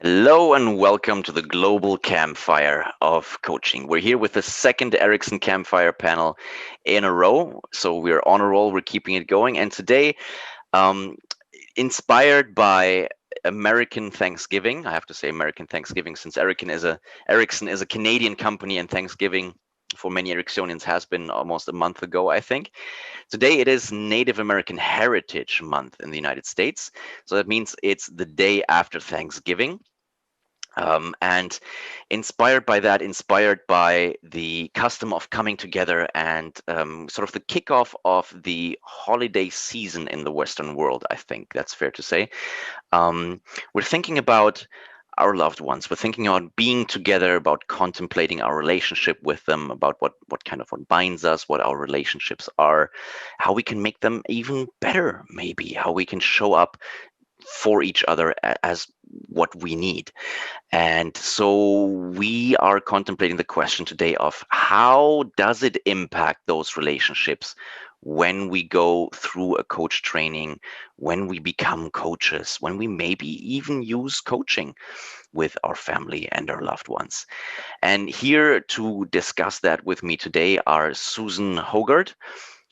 Hello and welcome to the global campfire of coaching. We're here with the second Erickson Campfire panel in a row. So we're on a roll, we're keeping it going. And today, um, inspired by American Thanksgiving, I have to say American Thanksgiving since Erickson is a Canadian company and Thanksgiving for many Ericksonians has been almost a month ago, I think. Today it is Native American Heritage Month in the United States. So that means it's the day after Thanksgiving. And inspired by that, inspired by the custom of coming together and sort of the kickoff of the holiday season in the Western world, I think that's fair to say. We're thinking about our loved ones. We're thinking about being together, about contemplating our relationship with them, about what kind of what binds us, what our relationships are, how we can make them even better, maybe, how we can show up for each other as what we need. And so we are contemplating the question today of how does it impact those relationships when we go through a coach training, when we become coaches, when we maybe even use coaching with our family and our loved ones. And here to discuss that with me today are Susan Hogarth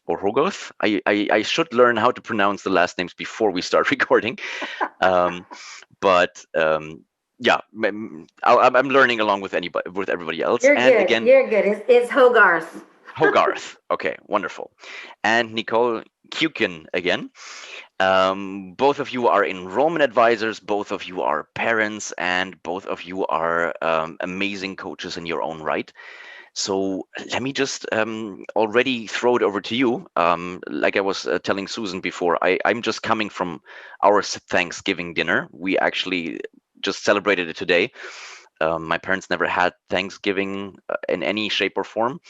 or Hogarth. I should learn how to pronounce the last names before we start recording. Um, but yeah, I'm learning along with everybody else. You're And good. again, You're good. It's Hogarth. Hogarth. Okay, wonderful. And Nicole Kukin again. Both of you are enrollment advisors. Both of you are parents, and both of you are amazing coaches in your own right. So let me just already throw it over to you. Like I was telling Susan before, I'm just coming from our Thanksgiving dinner. We actually just celebrated it today. My parents never had Thanksgiving in any shape or form.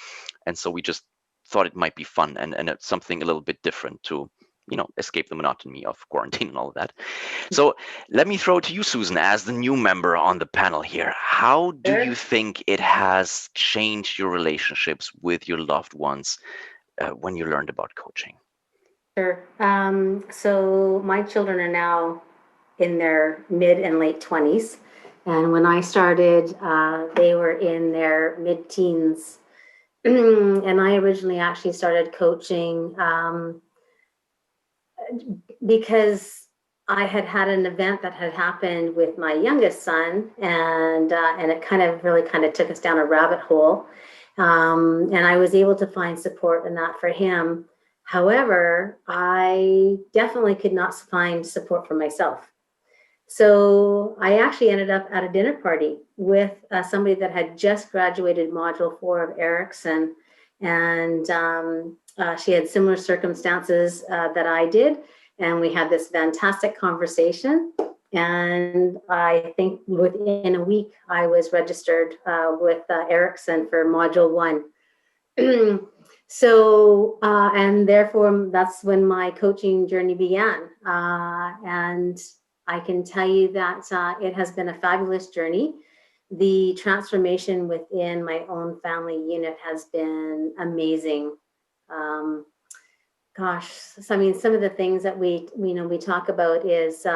And so we just thought it might be fun and it's something a little bit different to, escape the monotony of quarantine and all of that. So let me throw it to you, Susan, as the new member on the panel here. How do you Sure. think it has changed your relationships with your loved ones when you learned about coaching? Sure. So my children are now in their mid and late 20s. And when I started, they were in their mid teens. And I originally actually started coaching because I had had an event that had happened with my youngest son, and it kind of took us down a rabbit hole, and I was able to find support in that for him. However, I definitely could not find support for myself. So I actually ended up at a dinner party with somebody that had just graduated Module 4 of Erickson, and she had similar circumstances that I did, and we had this fantastic conversation. And I think within a week, I was registered with Erickson for Module 1. And therefore, that's when my coaching journey began. And I can tell you that it has been a fabulous journey. The transformation within my own family unit has been amazing. Um, Gosh, so I mean, some of the things that we talk about is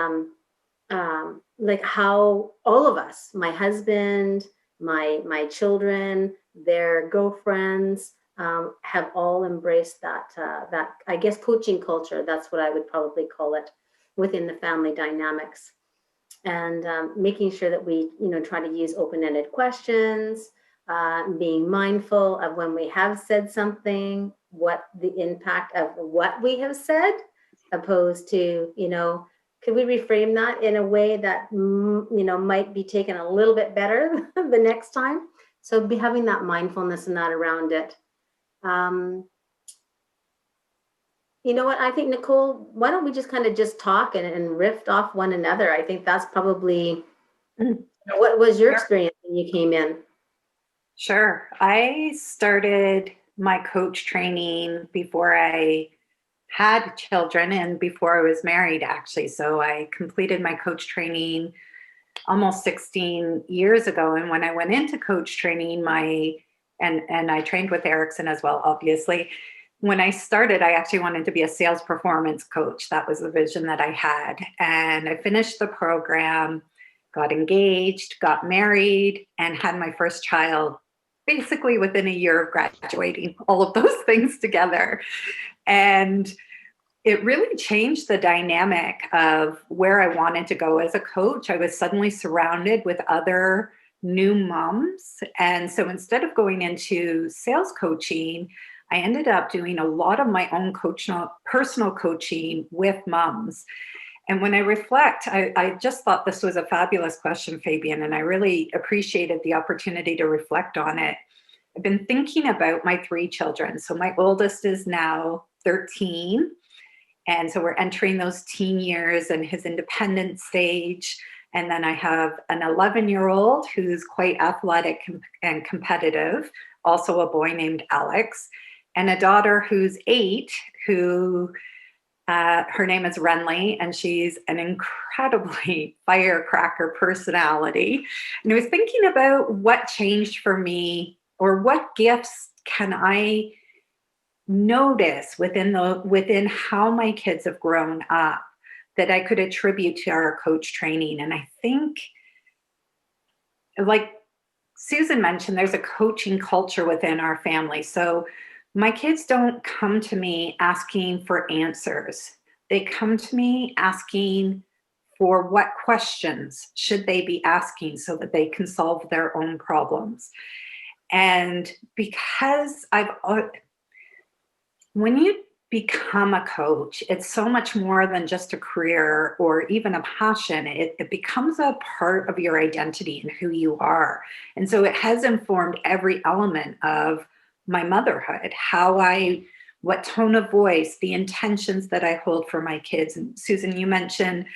like how all of us, my husband, my children, their girlfriends, have all embraced that I guess coaching culture. That's what I would probably call it within the family dynamics, and making sure that we try to use open-ended questions, being mindful of when we have said something, what the impact of what we have said, opposed to could we reframe that in a way that might be taken a little bit better the next time. So be having that mindfulness and that around it. um, you know what, I think, Nicole, why don't we just kind of just talk and riff off one another? I think that's probably, what was your Sure. experience when you came in? Sure. I started my coach training before I had children and before I was married, actually. So I completed my coach training almost 16 years ago. And when I went into coach training, and I trained with Erickson as well, obviously. When I started, I actually wanted to be a sales performance coach. That was the vision that I had. And I finished the program, got engaged, got married, and had my first child basically within a year of graduating, all of those things together. And it really changed the dynamic of where I wanted to go as a coach. I was suddenly surrounded with other new moms. And so instead of going into sales coaching, I ended up doing a lot of my own personal coaching with moms. And when I reflect, I just thought this was a fabulous question, Fabian, and I really appreciated the opportunity to reflect on it. I've been thinking about my 3 children. So my oldest is now 13. And so we're entering those teen years and his independent stage. And then I have an 11-year-old who's quite athletic and competitive, also a boy named Alex, and a daughter who's 8, who her name is Renly, and she's an incredibly firecracker personality. And I was thinking about what changed for me, or what gifts can I notice within how my kids have grown up that I could attribute to our coach training. And I think, like Susan mentioned, there's a coaching culture within our family. So my kids don't come to me asking for answers. They come to me asking for what questions should they be asking so that they can solve their own problems. And because when you become a coach, it's so much more than just a career or even a passion. It becomes a part of your identity and who you are. And so it has informed every element of my motherhood, what tone of voice, the intentions that I hold for my kids. And Susan, you mentioned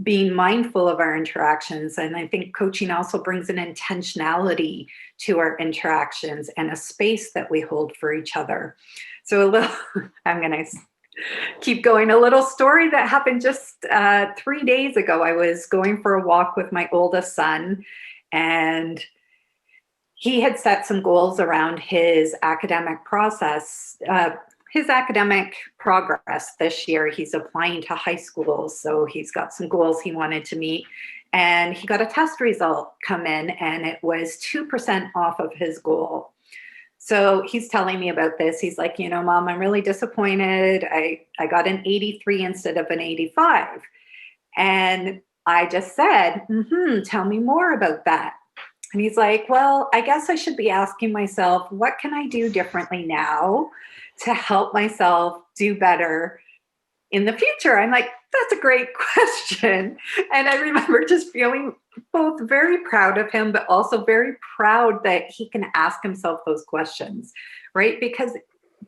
being mindful of our interactions. And I think coaching also brings an intentionality to our interactions and a space that we hold for each other. So I'm going to keep going. A little story that happened just 3 days ago. I was going for a walk with my oldest son, and he had set some goals around his academic process, his academic progress this year. He's applying to high school, so he's got some goals he wanted to meet. And he got a test result come in, and it was 2% off of his goal. So he's telling me about this. He's like, Mom, I'm really disappointed. I got an 83 instead of an 85. And I just said, tell me more about that. And he's like, well, I guess I should be asking myself, what can I do differently now to help myself do better in the future? I'm like, that's a great question. And I remember just feeling both very proud of him, but also very proud that he can ask himself those questions, right? Because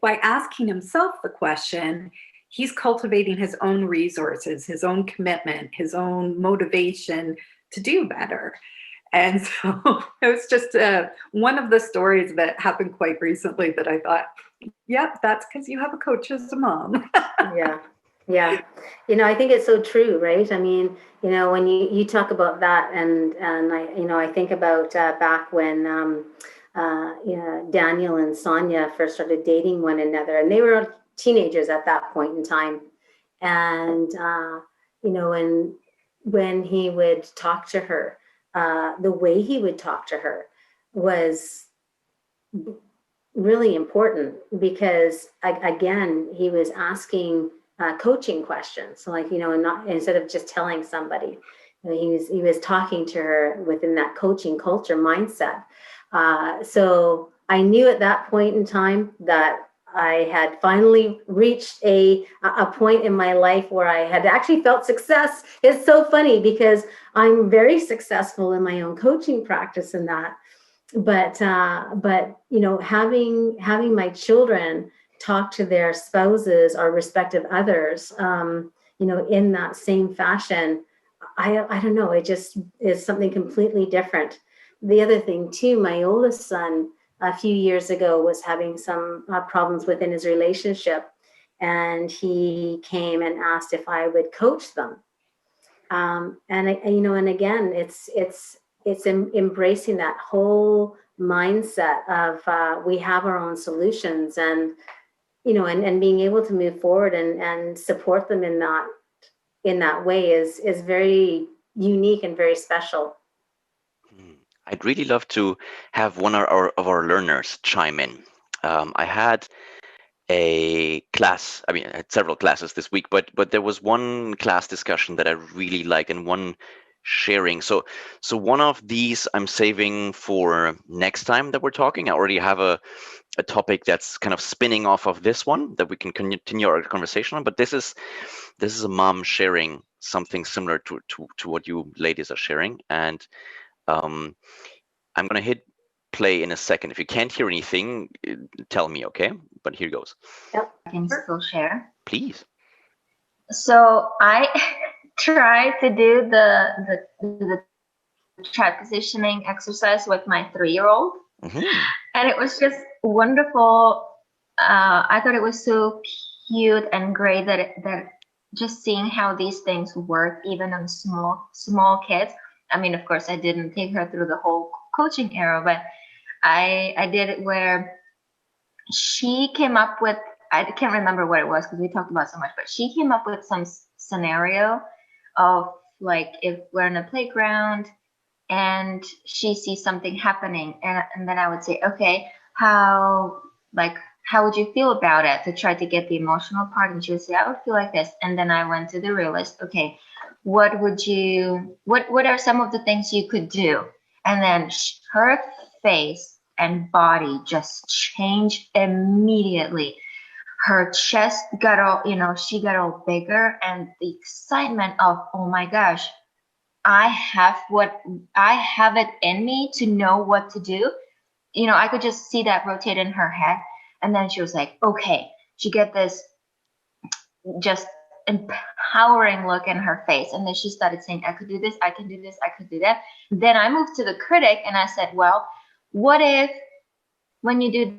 by asking himself the question, he's cultivating his own resources, his own commitment, his own motivation to do better. And so it was just one of the stories that happened quite recently that I thought, yep, that's because you have a coach as a mom. Yeah. I think it's so true, right? I mean, when you talk about that, and I think about back when Daniel and Sonia first started dating one another, and they were teenagers at that point in time. And when he would talk to her, the way he would talk to her was really important, because again, he was asking coaching questions. So not instead of just telling somebody, he was talking to her within that coaching culture mindset. So I knew at that point in time that I had finally reached a point in my life where I had actually felt success. It's so funny because I'm very successful in my own coaching practice in that. But having my children talk to their spouses or respective others, in that same fashion, I don't know, it just is something completely different. The other thing too, my oldest son a few years ago was having some problems within his relationship, and he came and asked if I would coach them. And again, it's embracing that whole mindset of we have our own solutions, and being able to move forward and support them in that way is very unique and very special. I'd really love to have one of our learners chime in. I had a class. I mean, I had several classes this week, but there was one class discussion that I really liked, and one sharing. So one of these I'm saving for next time that we're talking. I already have a topic that's kind of spinning off of this one that we can continue our conversation on. But this is a mom sharing something similar to what you ladies are sharing, and um, I'm gonna hit play in a second. If you can't hear anything, tell me, okay? But here goes. Yep. I can still share. Please. So I tried to do the try positioning exercise with my 3-year-old, and it was just wonderful. I thought it was so cute and great that just seeing how these things work even on small kids. I mean, of course, I didn't take her through the whole coaching era, but I did it where she came up with, I can't remember what it was because we talked about so much, but she came up with some scenario of like if we're in a playground and she sees something happening, and then I would say, okay, how would you feel about it, to try to get the emotional part, and she would say, I would feel like this. And then I went to the real list. Okay, what are some of the things you could do? And then her face and body just changed immediately. Her chest got all, she got all bigger, and the excitement of, oh my gosh, I have it in me to know what to do. I could just see that rotate in her head. And then she was like, okay, she get this just empowering look in her face. And then she started saying, I could do this, I can do this, I could do that. Then I moved to the critic and I said, well, what if when you do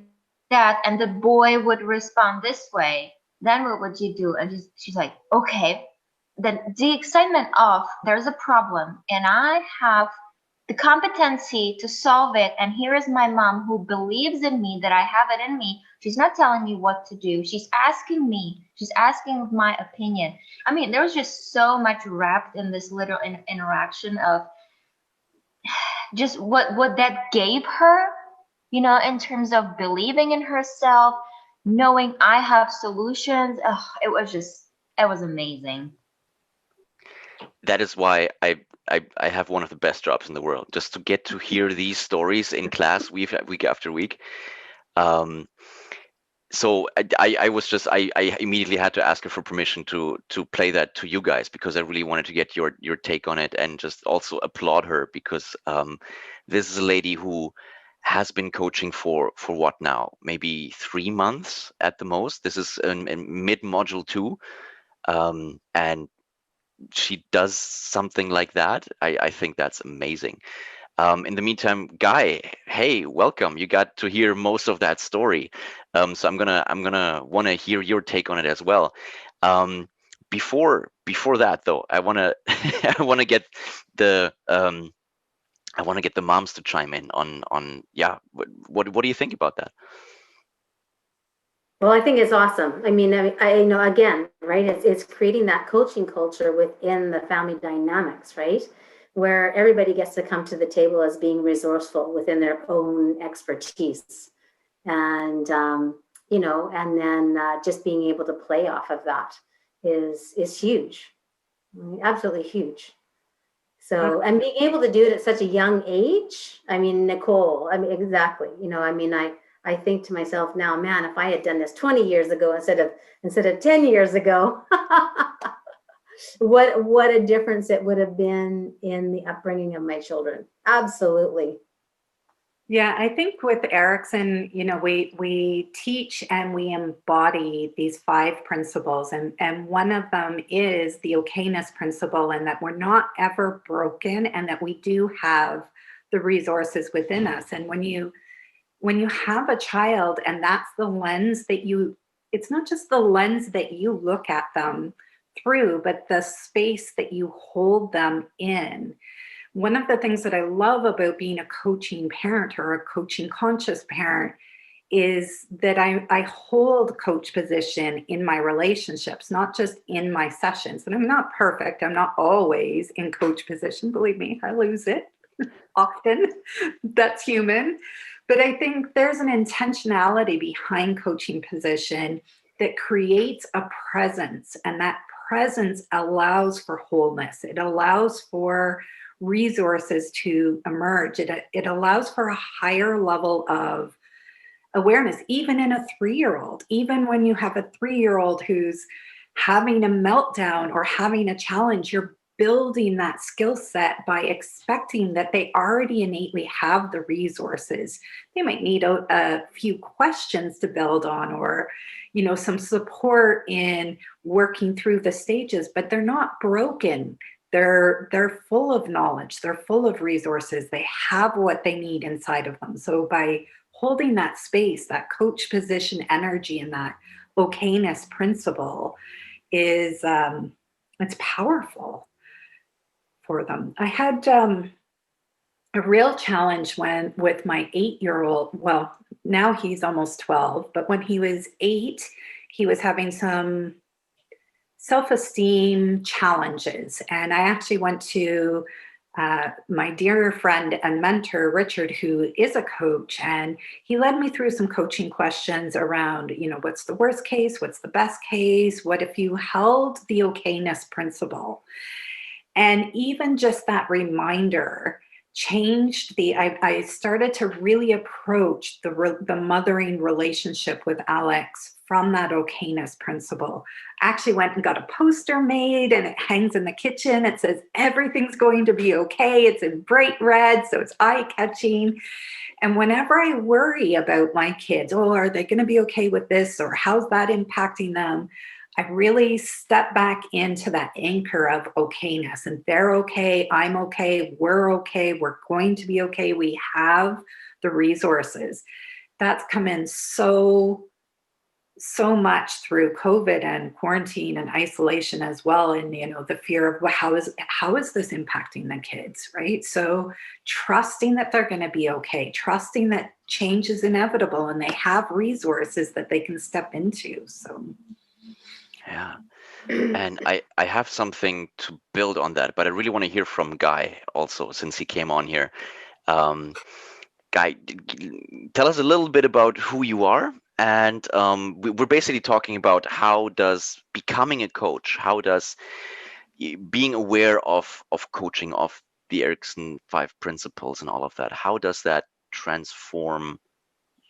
that and the boy would respond this way, then what would you do? And she's like, okay. Then the excitement of there's a problem and I have the competency to solve it. And here is my mom who believes in me, that I have it in me. She's not telling me what to do. She's asking me. She's asking my opinion. I mean, there was just so much wrapped in this little interaction of just what that gave her, in terms of believing in herself, knowing I have solutions. It was amazing. That is why I have one of the best jobs in the world, just to get to hear these stories in class week after week. So I immediately had to ask her for permission to play that to you guys, because I really wanted to get your take on it, and just also applaud her, because this is a lady who has been coaching for what now, maybe 3 months at the most. This is in mid module 2, and she does something like that. I think that's amazing. In the meantime, Guy, hey, welcome. You got to hear most of that story. So I'm gonna want to hear your take on it as well. Before that though, I wanna I wanna get the moms to chime in on what do you think about that? Well, I think it's awesome. I mean, I know, again, right? It's creating that coaching culture within the family dynamics, right? Where everybody gets to come to the table as being resourceful within their own expertise, and and then just being able to play off of that is huge, absolutely huge. So, and being able to do it at such a young age. I mean, Nicole. I mean, exactly. I think to myself now, man, if I had done this 20 years ago instead of 10 years ago, what a difference it would have been in the upbringing of my children. Absolutely. Yeah, I think with Erickson, we teach and we embody these 5 principles. And one of them is the okayness principle, and that we're not ever broken, and that we do have the resources within us. And when you have a child and that's the lens that it's not just the lens that you look at them through, but the space that you hold them in. One of the things that I love about being a coaching parent or a coaching conscious parent is that I hold coach position in my relationships, not just in my sessions. And I'm not perfect. I'm not always in coach position. Believe me, I lose it often. That's human. But I think there's an intentionality behind coaching position that creates a presence, and that presence allows for wholeness. It allows for resources to emerge. It allows for a higher level of awareness, even in a 3-year-old. Even when you have a 3-year-old who's having a meltdown or having a challenge, you're building that skill set by expecting that they already innately have the resources. They might need a few questions to build on, or some support in working through the stages, but they're not broken. They're full of knowledge. They're full of resources. They have what they need inside of them. So by holding that space, that coach position energy, and that okayness principle is it's powerful for them. I had a real challenge with my 8-year-old. Well, now he's almost 12, but when he was 8, he was having some self-esteem challenges. And I actually went to my dear friend and mentor, Richard, who is a coach, and he led me through some coaching questions around, what's the worst case? What's the best case? What if you held the okayness principle? And even just that reminder changed I started to really approach the mothering relationship with Alex from that okayness principle. I actually went and got a poster made, and it hangs in the kitchen. It says, everything's going to be okay. It's in bright red, so it's eye-catching. And whenever I worry about my kids, are they going to be okay with this? Or how's that impacting them? I really step back into that anchor of okayness, and they're okay, I'm okay, we're going to be okay. We have the resources. That's come in so much through COVID and quarantine and isolation as well. And, the fear of, well, how is this impacting the kids, right? So trusting that they're going to be okay, trusting that change is inevitable and they have resources that they can step into. So. Yeah. And I have something to build on that, but I really want to hear from Guy also, since he came on here. Guy, tell us a little bit about who you are. And we're basically talking about how does becoming a coach, how does being aware of coaching, of the Erickson 5 principles and all of that, how does that transform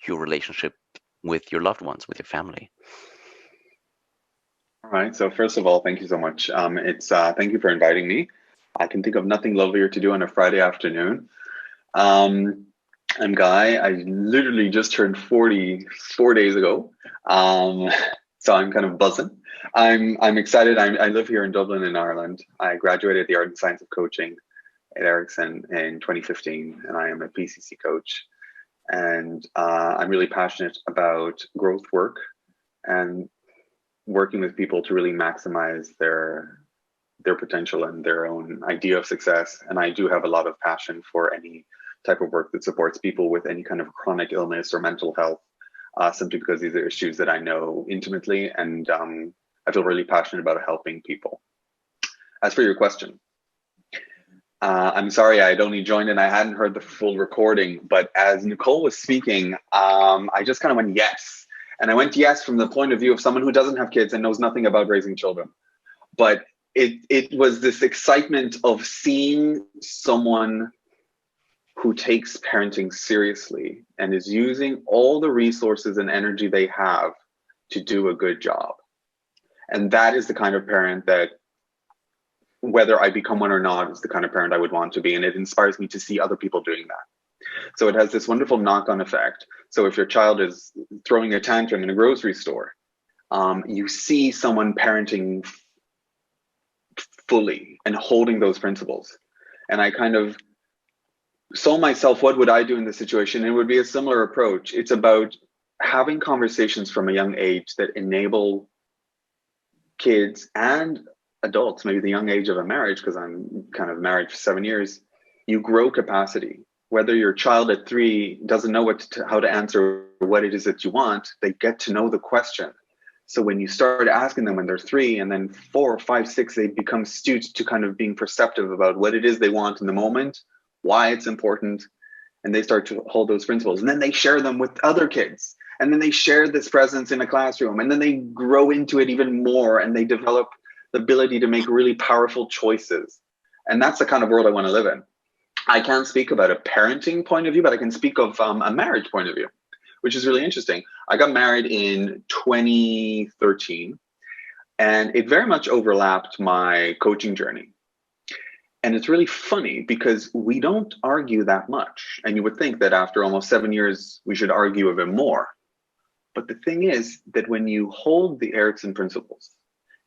your relationship with your loved ones, with your family? All right. So first of all, thank you so much. Thank you for inviting me. I can think of nothing lovelier to do on a Friday afternoon. I'm Guy. I literally just turned 40 4 days ago. So I'm kind of buzzing. I'm excited. I live here in Dublin in Ireland. I graduated the Art and Science of Coaching at Erickson in 2015, and I am a PCC coach. And I'm really passionate about growth work and working with people to really maximize their potential and their own idea of success. And I do have a lot of passion for any type of work that supports people with any kind of chronic illness or mental health, simply because these are issues that I know intimately, and I feel really passionate about helping people. As for your question, I'm sorry I had only joined and I hadn't heard the full recording, but as Nicole was speaking, I just kind of went yes. And I went yes from the point of view of someone who doesn't have kids and knows nothing about raising children. But it was this excitement of seeing someone who takes parenting seriously and is using all the resources and energy they have to do a good job. And that is the kind of parent that, whether I become one or not, is the kind of parent I would want to be. And it inspires me to see other people doing that. So it has this wonderful knock-on effect. So if your child is throwing a tantrum in a grocery store, you see someone parenting fully and holding those principles. And I kind of saw myself, what would I do in this situation? It would be a similar approach. It's about having conversations from a young age that enable kids and adults, maybe the young age of a marriage, because I'm kind of married for 7 years, you grow capacity. whether your child at 3 doesn't know how to answer what it is that you want, they get to know the question. So when you start asking them when they're 3, and then 4, 5, 6, they become astute to kind of being perceptive about what it is they want in the moment, why it's important, and they start to hold those principles. And then they share them with other kids. And then they share this presence in a classroom. And then they grow into it even more, and they develop the ability to make really powerful choices. And that's the kind of world I want to live in. I can't speak about a parenting point of view, but I can speak of a marriage point of view, which is really interesting. I got married in 2013, and it very much overlapped my coaching journey. And it's really funny because we don't argue that much. And you would think that after almost 7 years, we should argue a bit more. But the thing is that when you hold the Erickson principles,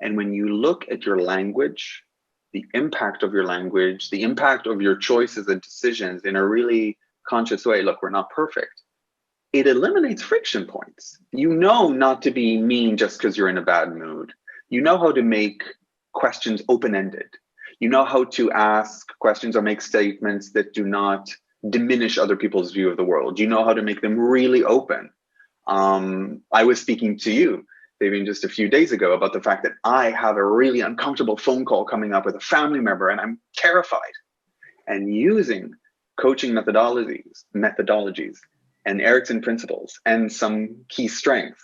and when you look at your language, the impact of your language, the impact of your choices and decisions in a really conscious way, look, we're not perfect. It eliminates friction points. You know not to be mean just because you're in a bad mood. You know how to make questions open-ended. You know how to ask questions or make statements that do not diminish other people's view of the world. You know how to make them really open. I was speaking to you, Davian, just a few days ago about the fact that I have a really uncomfortable phone call coming up with a family member, and I'm terrified. And using coaching methodologies and Erickson principles and some key strengths,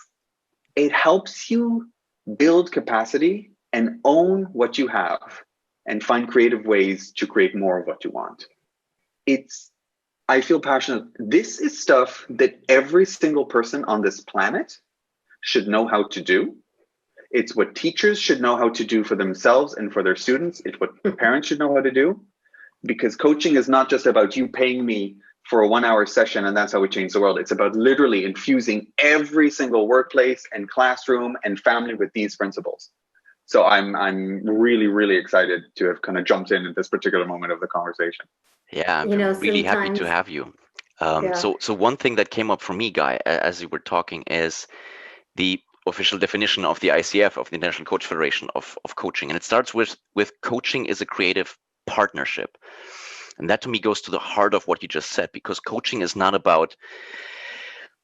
it helps you build capacity and own what you have and find creative ways to create more of what you want. I feel passionate. This is stuff that every single person on this planet should know how to do. It's what teachers should know how to do for themselves and for their students. It's what parents should know how to do, because coaching is not just about you paying me for a 1-hour session and that's how we change the world. It's about literally infusing every single workplace and classroom and family with these principles. So I'm really, really excited to have kind of jumped in at this particular moment of the conversation. Yeah, I'm really happy to have you. So one thing that came up for me, Guy, as you were talking, is the official definition of the ICF, of the International Coach Federation of coaching. And it starts with coaching is a creative partnership. And that to me goes to the heart of what you just said, because coaching is not about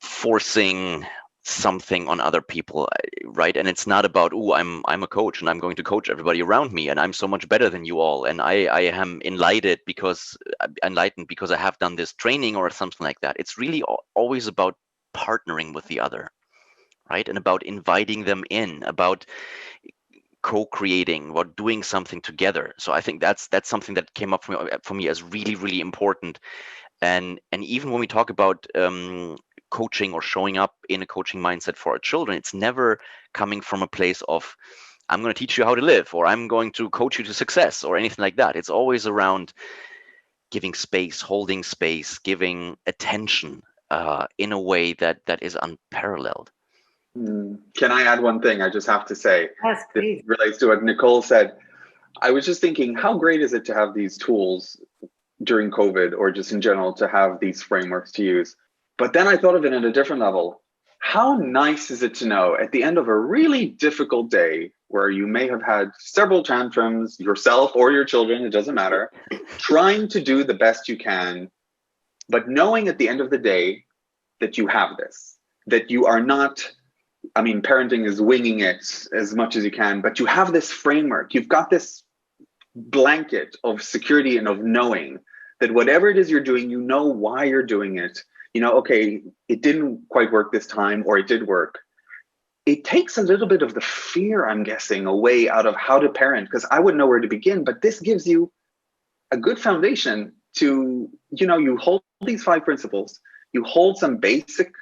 forcing something on other people, right? And it's not about, I'm a coach and I'm going to coach everybody around me and I'm so much better than you all, and I am enlightened because I have done this training or something like that. It's really always about partnering with the other, right? And about inviting them in, about co-creating, about doing something together. So I think that's something that came up for me as really, really important. And even when we talk about coaching or showing up in a coaching mindset for our children, it's never coming from a place of, I'm going to teach you how to live, or I'm going to coach you to success, or anything like that. It's always around giving space, holding space, giving attention in a way that is unparalleled. Can I add one thing? I just have to say, yes, please. It relates to what Nicole said. I was just thinking, how great is it to have these tools during COVID, or just in general to have these frameworks to use? But then I thought of it at a different level. How nice is it to know at the end of a really difficult day, where you may have had several tantrums yourself or your children, it doesn't matter, trying to do the best you can, but knowing at the end of the day that you have this, that you are not, parenting is winging it as much as you can, but you have this framework, you've got this blanket of security and of knowing that whatever it is you're doing, you know why you're doing it. Okay, it didn't quite work this time, or it did work. It takes a little bit of the fear, I'm guessing, away out of how to parent, because I wouldn't know where to begin, but this gives you a good foundation to, you hold these 5 principles, you hold some basic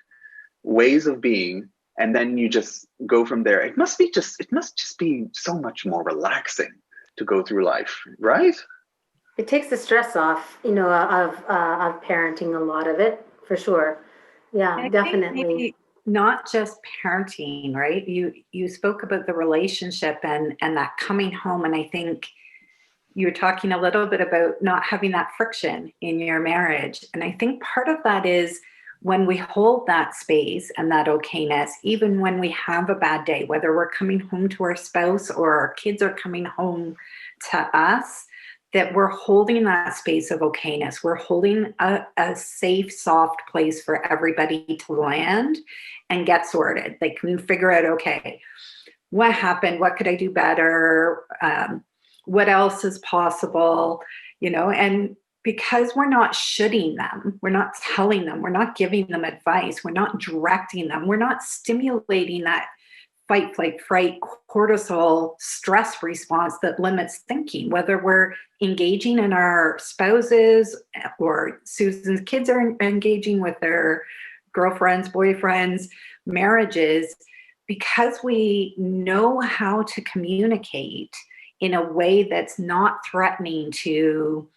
ways of being, and then you just go from there. It must just be so much more relaxing to go through life, right? It takes the stress off, of parenting, a lot of it, for sure. Yeah, definitely. Not just parenting, right? You spoke about the relationship and that coming home, and I think you're talking a little bit about not having that friction in your marriage. And I think part of that is when we hold that space and that okayness, even when we have a bad day, whether we're coming home to our spouse or our kids are coming home to us, that we're holding that space of okayness. We're holding a safe, soft place for everybody to land and get sorted. They can figure out, okay, what happened? What could I do better? What else is possible? And because we're not shoulding them, we're not telling them, we're not giving them advice, we're not directing them, we're not stimulating that fight, flight, fright, cortisol stress response that limits thinking, whether we're engaging in our spouses or Susan's kids are engaging with their girlfriends, boyfriends, marriages, because we know how to communicate in a way that's not threatening to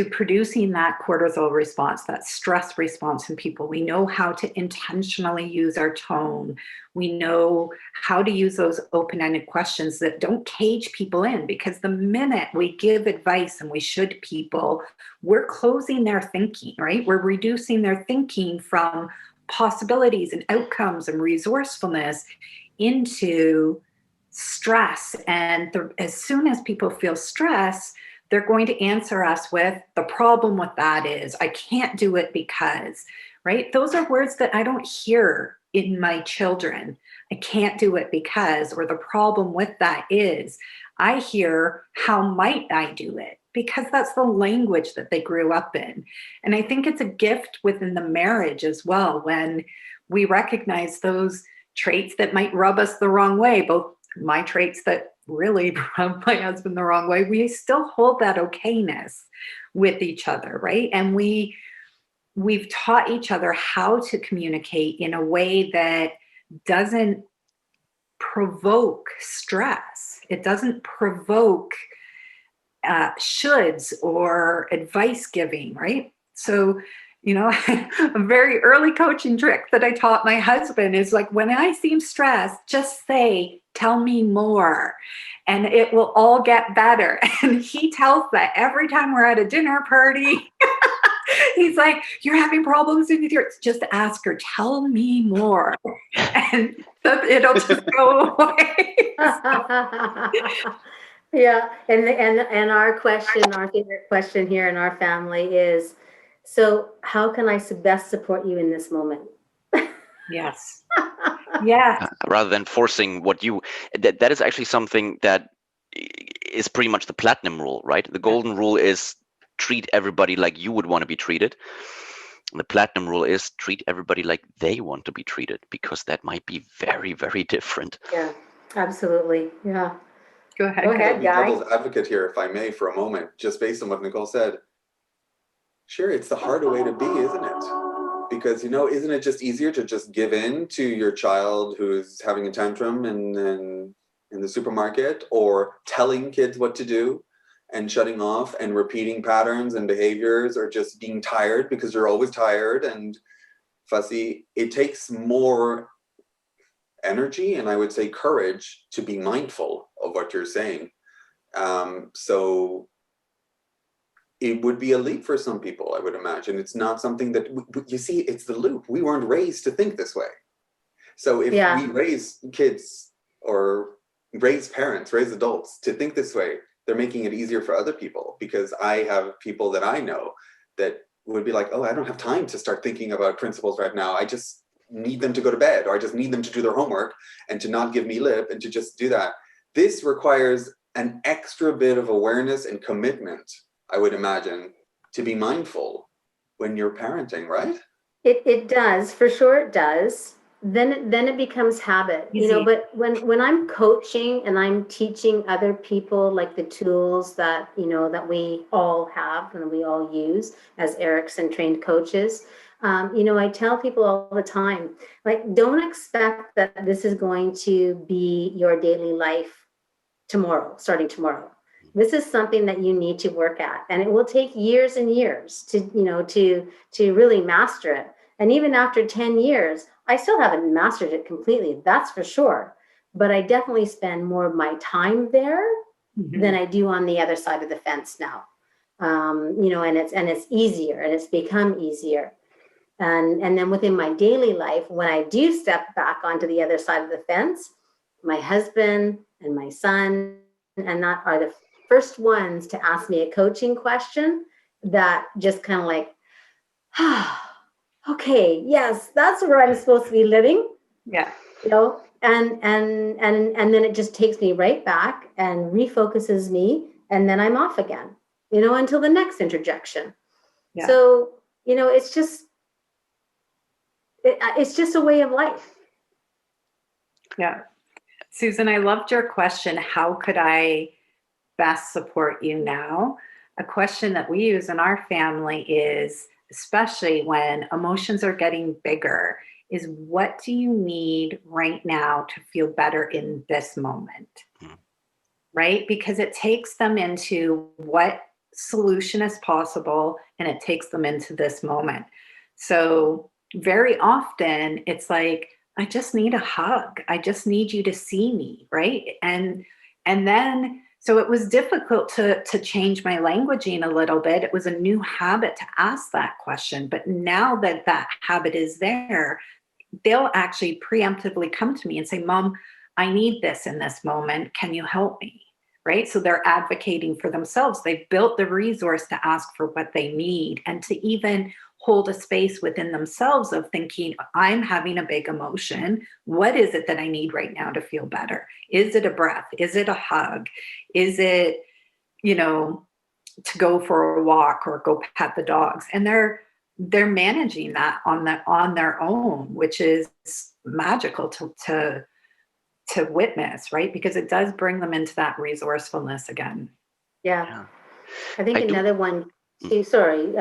producing that cortisol response, that stress response in people. We know how to intentionally use our tone. We know how to use those open-ended questions that don't cage people in, because the minute we give advice and we should people, we're closing their thinking, right? We're reducing their thinking from possibilities and outcomes and resourcefulness into stress. And as soon as people feel stress, they're going to answer us with, the problem with that is I can't do it because, right? Those are words that I don't hear in my children. I can't do it because, or the problem with that is, I hear, how might I do it? Because that's the language that they grew up in. And I think it's a gift within the marriage as well, when we recognize those traits that might rub us the wrong way, both my traits that really rub my husband the wrong way, we still hold that okayness with each other, right? And we've taught each other how to communicate in a way that doesn't provoke stress. It doesn't provoke shoulds or advice giving, right? So, a very early coaching trick that I taught my husband is like, when I seem stressed, just say, tell me more, and it will all get better. And he tells that every time we're at a dinner party. He's like, you're having problems with your, just ask her, tell me more. And it'll just go away. Yeah. And our question, our favorite question here in our family is, so how can I best support you in this moment? Yes. Yeah. Rather than forcing what you, that is actually something that is pretty much the platinum rule, right? The golden rule is treat everybody like you would want to be treated. The platinum rule is treat everybody like they want to be treated, because that might be very, very different. Yeah, absolutely. Yeah. Go ahead. Go ahead, Guy. Devil's advocate here, if I may, for a moment, just based on what Nicole said. Sure, it's the harder way to be, isn't it? Because, isn't it just easier to just give in to your child who's having a tantrum in the supermarket, or telling kids what to do and shutting off and repeating patterns and behaviors, or just being tired because you're always tired and fussy? It takes more energy, and I would say courage, to be mindful of what you're saying. So it would be a leap for some people, I would imagine. It's not something that, you see, it's the loop. We weren't raised to think this way. So if we raise kids or raise parents, raise adults to think this way, they're making it easier for other people. Because I have people that I know that would be like, oh, I don't have time to start thinking about principles right now. I just need them to go to bed, or I just need them to do their homework and to not give me lip and to just do that. This requires an extra bit of awareness and commitment, I would imagine, to be mindful when you're parenting, right? It does, for sure it does. Then it becomes habit, but when I'm coaching and I'm teaching other people, like the tools that, that we all have and we all use as Erickson trained coaches, I tell people all the time, like, don't expect that this is going to be your daily life starting tomorrow. This is something that you need to work at, and it will take years and years to really master it. And even after 10 years, I still haven't mastered it completely, that's for sure. But I definitely spend more of my time there than I do on the other side of the fence now. And it's easier, and it's become easier. And then within my daily life, when I do step back onto the other side of the fence, my husband and my son and that are the first ones to ask me a coaching question that just kind of like, okay, yes, that's where I'm supposed to be living. Yeah. You know, and then it just takes me right back and refocuses me, and then I'm off again, you know, until the next interjection. Yeah. So, you know, it's just a way of life. Yeah. Susan, I loved your question. How could I best support you now? A question that we use in our family is, especially when emotions are getting bigger, is what do you need right now to feel better in this moment? Right? Because it takes them into what solution is possible, and it takes them into this moment. So very often it's like, I just need a hug. I just need you to see me, right? And then so it was difficult to change my languaging a little bit. It was a new habit to ask that question. But now that that habit is there, they'll actually preemptively come to me and say, Mom, I need this in this moment. Can you help me? Right? So they're advocating for themselves. They've built the resource to ask for what they need and to even hold a space within themselves of thinking, I'm having a big emotion. What is it that I need right now to feel better? Is it a breath? Is it a hug? Is it, you know, to go for a walk or go pet the dogs? And they're managing that on their own, which is magical to witness, right? Because it does bring them into that resourcefulness again. Yeah. I think another one too, sorry,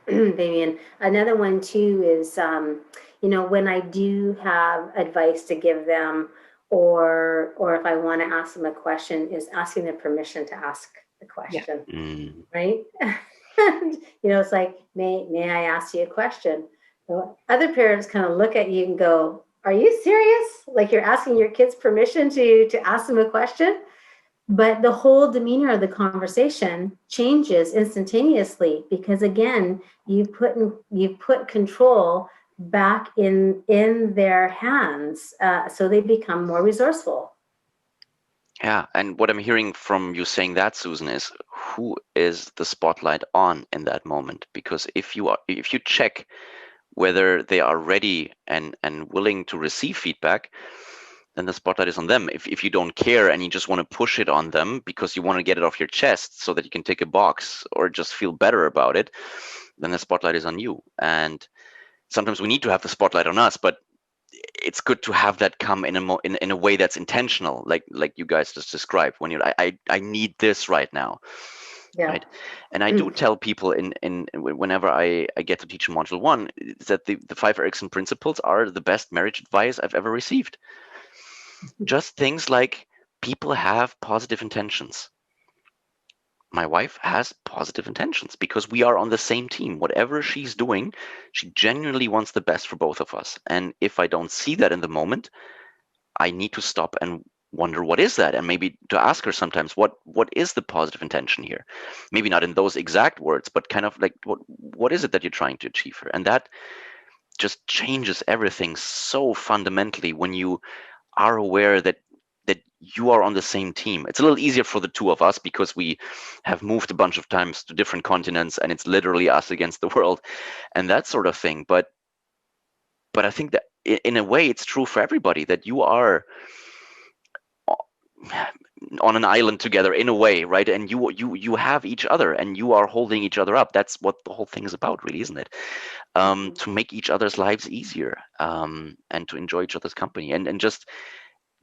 Vivian, another one too is, you know, when I do have advice to give them, or if I want to ask them a question, is asking their permission to ask the question, right? And, you know, it's like, may I ask you a question? So other parents kind of look at you and go, are you serious? Like you're asking your kids permission to ask them a question? But the whole demeanor of the conversation changes instantaneously because again, you put control back in their hands, so they become more resourceful. Yeah, and what I'm hearing from you saying that, Susan, is who is the spotlight on in that moment? Because if you check whether they are ready and willing to receive feedback, then the spotlight is on them. If you don't care and you just want to push it on them because you want to get it off your chest so that you can tick a box or just feel better about it, then the spotlight is on you. And sometimes we need to have the spotlight on us, but it's good to have that come in a way that's intentional, like you guys just described. When you're, I need this right now. Yeah. Right. And I do tell people in whenever I get to teach module 1 that the 5 Erickson principles are the best marriage advice I've ever received. Just things like people have positive intentions. My wife has positive intentions because we are on the same team. Whatever she's doing, she genuinely wants the best for both of us. And if I don't see that in the moment, I need to stop and wonder what is that, and maybe to ask her sometimes what is the positive intention here. Maybe not in those exact words, but kind of like what is it that you're trying to achieve here. And that just changes everything so fundamentally when you are aware that you are on the same team. It's a little easier for the two of us because we have moved a bunch of times to different continents and it's literally us against the world and that sort of thing. But I think that in a way it's true for everybody that you are on an island together in a way, right? And you have each other and you are holding each other up. That's what the whole thing is about, really, isn't it? To make each other's lives easier, and to enjoy each other's company, and just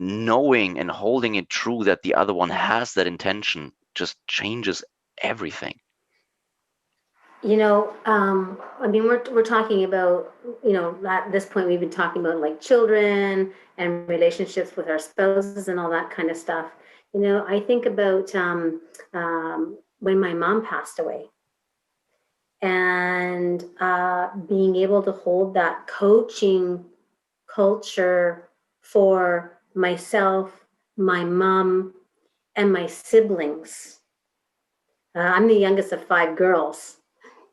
knowing and holding it true that the other one has that intention just changes everything. You know, I mean, we're talking about, you know, at this point we've been talking about like children and relationships with our spouses and all that kind of stuff. You know, I think about when my mom passed away, and being able to hold that coaching culture for myself, my mom, and my siblings. I'm the youngest of 5 girls.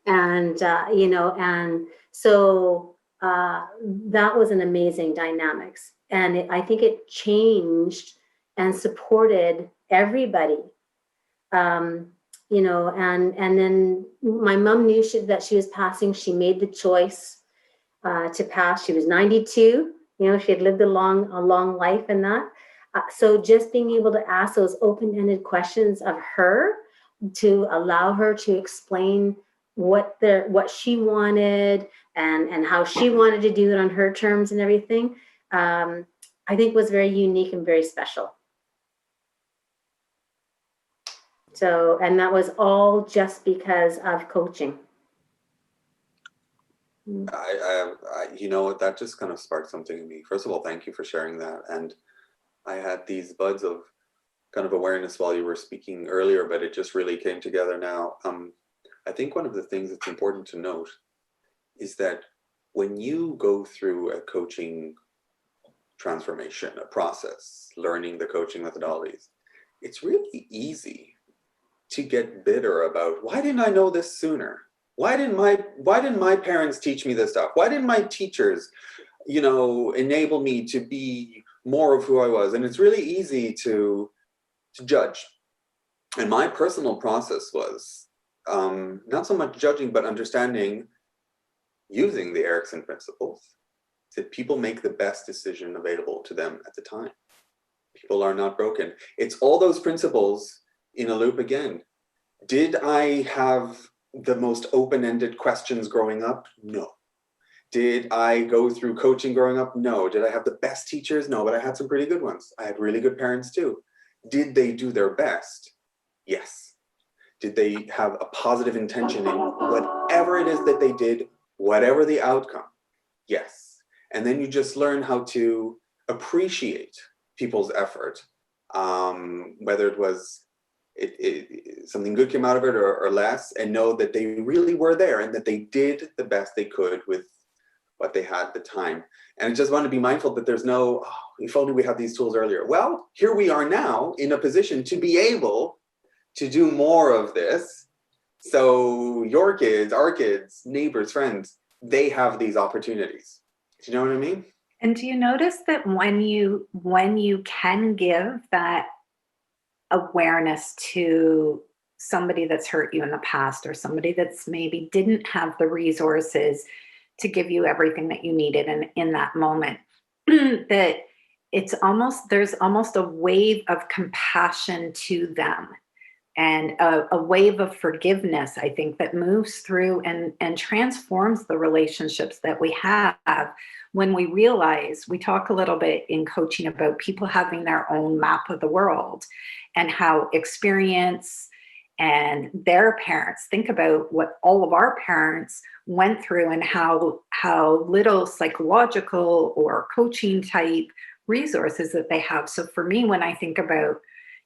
And, you know, and so that was an amazing dynamics. And I think it changed and supported everybody You know, and then my mom knew that she was passing. She made the choice to pass. She was 92. You know, she had lived a long life and that. So just being able to ask those open-ended questions of her, to allow her to explain what she wanted and how she wanted to do it on her terms and everything, I think was very unique and very special. So, and that was all just because of coaching. You know, that just kind of sparked something in me. First of all, thank you for sharing that. And I had these buds of kind of awareness while you were speaking earlier, but it just really came together now. I think one of the things that's important to note is that when you go through a coaching transformation, a process, learning the coaching methodologies, it's really easy to get bitter about, why didn't I know this sooner? Why didn't my parents teach me this stuff? Why didn't my teachers, you know, enable me to be more of who I was? And it's really easy to judge. And my personal process was not so much judging, but understanding, using the Erickson principles, that people make the best decision available to them at the time. People are not broken. It's all those principles in a loop again. Did I have the most open-ended questions growing up? No. Did I go through coaching growing up? No. Did I have the best teachers? No, but I had some pretty good ones. I had really good parents too. Did they do their best? Yes. Did they have a positive intention in whatever it is that they did, whatever the outcome? Yes. And then you just learn how to appreciate people's effort, whether it was something good came out of it or less, and know that they really were there and that they did the best they could with what they had at the time. And I just want to be mindful that there's no, oh, if only we had these tools earlier. Well, here we are now in a position to be able to do more of this. So your kids, our kids, neighbors, friends, they have these opportunities. Do you know what I mean? And do you notice that when you can give that awareness to somebody that's hurt you in the past, or somebody that's maybe didn't have the resources to give you everything that you needed in that moment, that there's almost a wave of compassion to them, and a wave of forgiveness, I think, that moves through and transforms the relationships that we have when we realize. We talk a little bit in coaching about people having their own map of the world, and how experience and their parents, think about what all of our parents went through, and how little psychological or coaching type resources that they have. So for me, when I think about,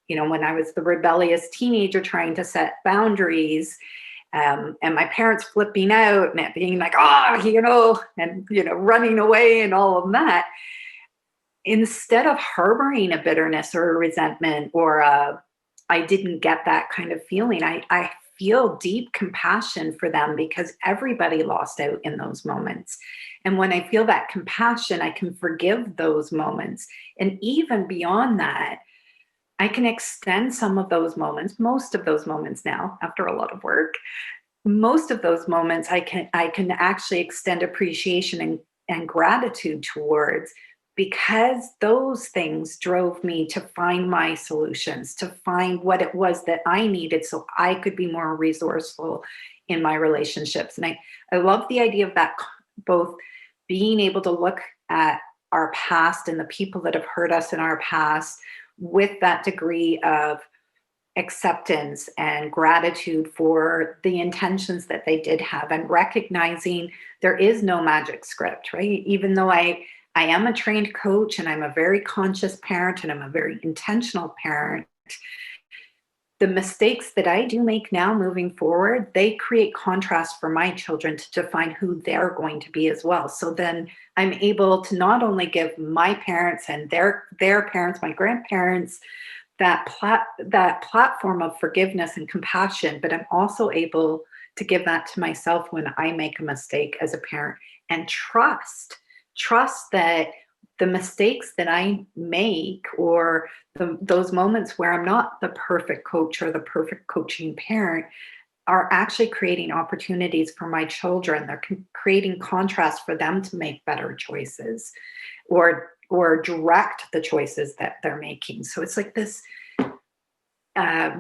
you know, when I was the rebellious teenager trying to set boundaries, and my parents flipping out and it being like, and, running away and all of that, instead of harboring a bitterness or a resentment or I didn't get that kind of feeling, I feel deep compassion for them, because everybody lost out in those moments. And when I feel that compassion, I can forgive those moments. And even beyond that, I can extend some of those moments, most of those moments now, after a lot of work, most of those moments I can actually extend appreciation and gratitude towards, because those things drove me to find my solutions, to find what it was that I needed so I could be more resourceful in my relationships. And I love the idea of that, both being able to look at our past and the people that have hurt us in our past with that degree of acceptance and gratitude for the intentions that they did have, and recognizing there is no magic script, right? Even though I am a trained coach, and I'm a very conscious parent, and I'm a very intentional parent, the mistakes that I do make now moving forward, they create contrast for my children to define who they're going to be as well. So then I'm able to not only give my parents and their parents, my grandparents, that platform of forgiveness and compassion, but I'm also able to give that to myself when I make a mistake as a parent, and trust that the mistakes that I make, or those moments where I'm not the perfect coach or the perfect coaching parent, are actually creating opportunities for my children. They're creating contrast for them to make better choices, or direct the choices that they're making. So it's like this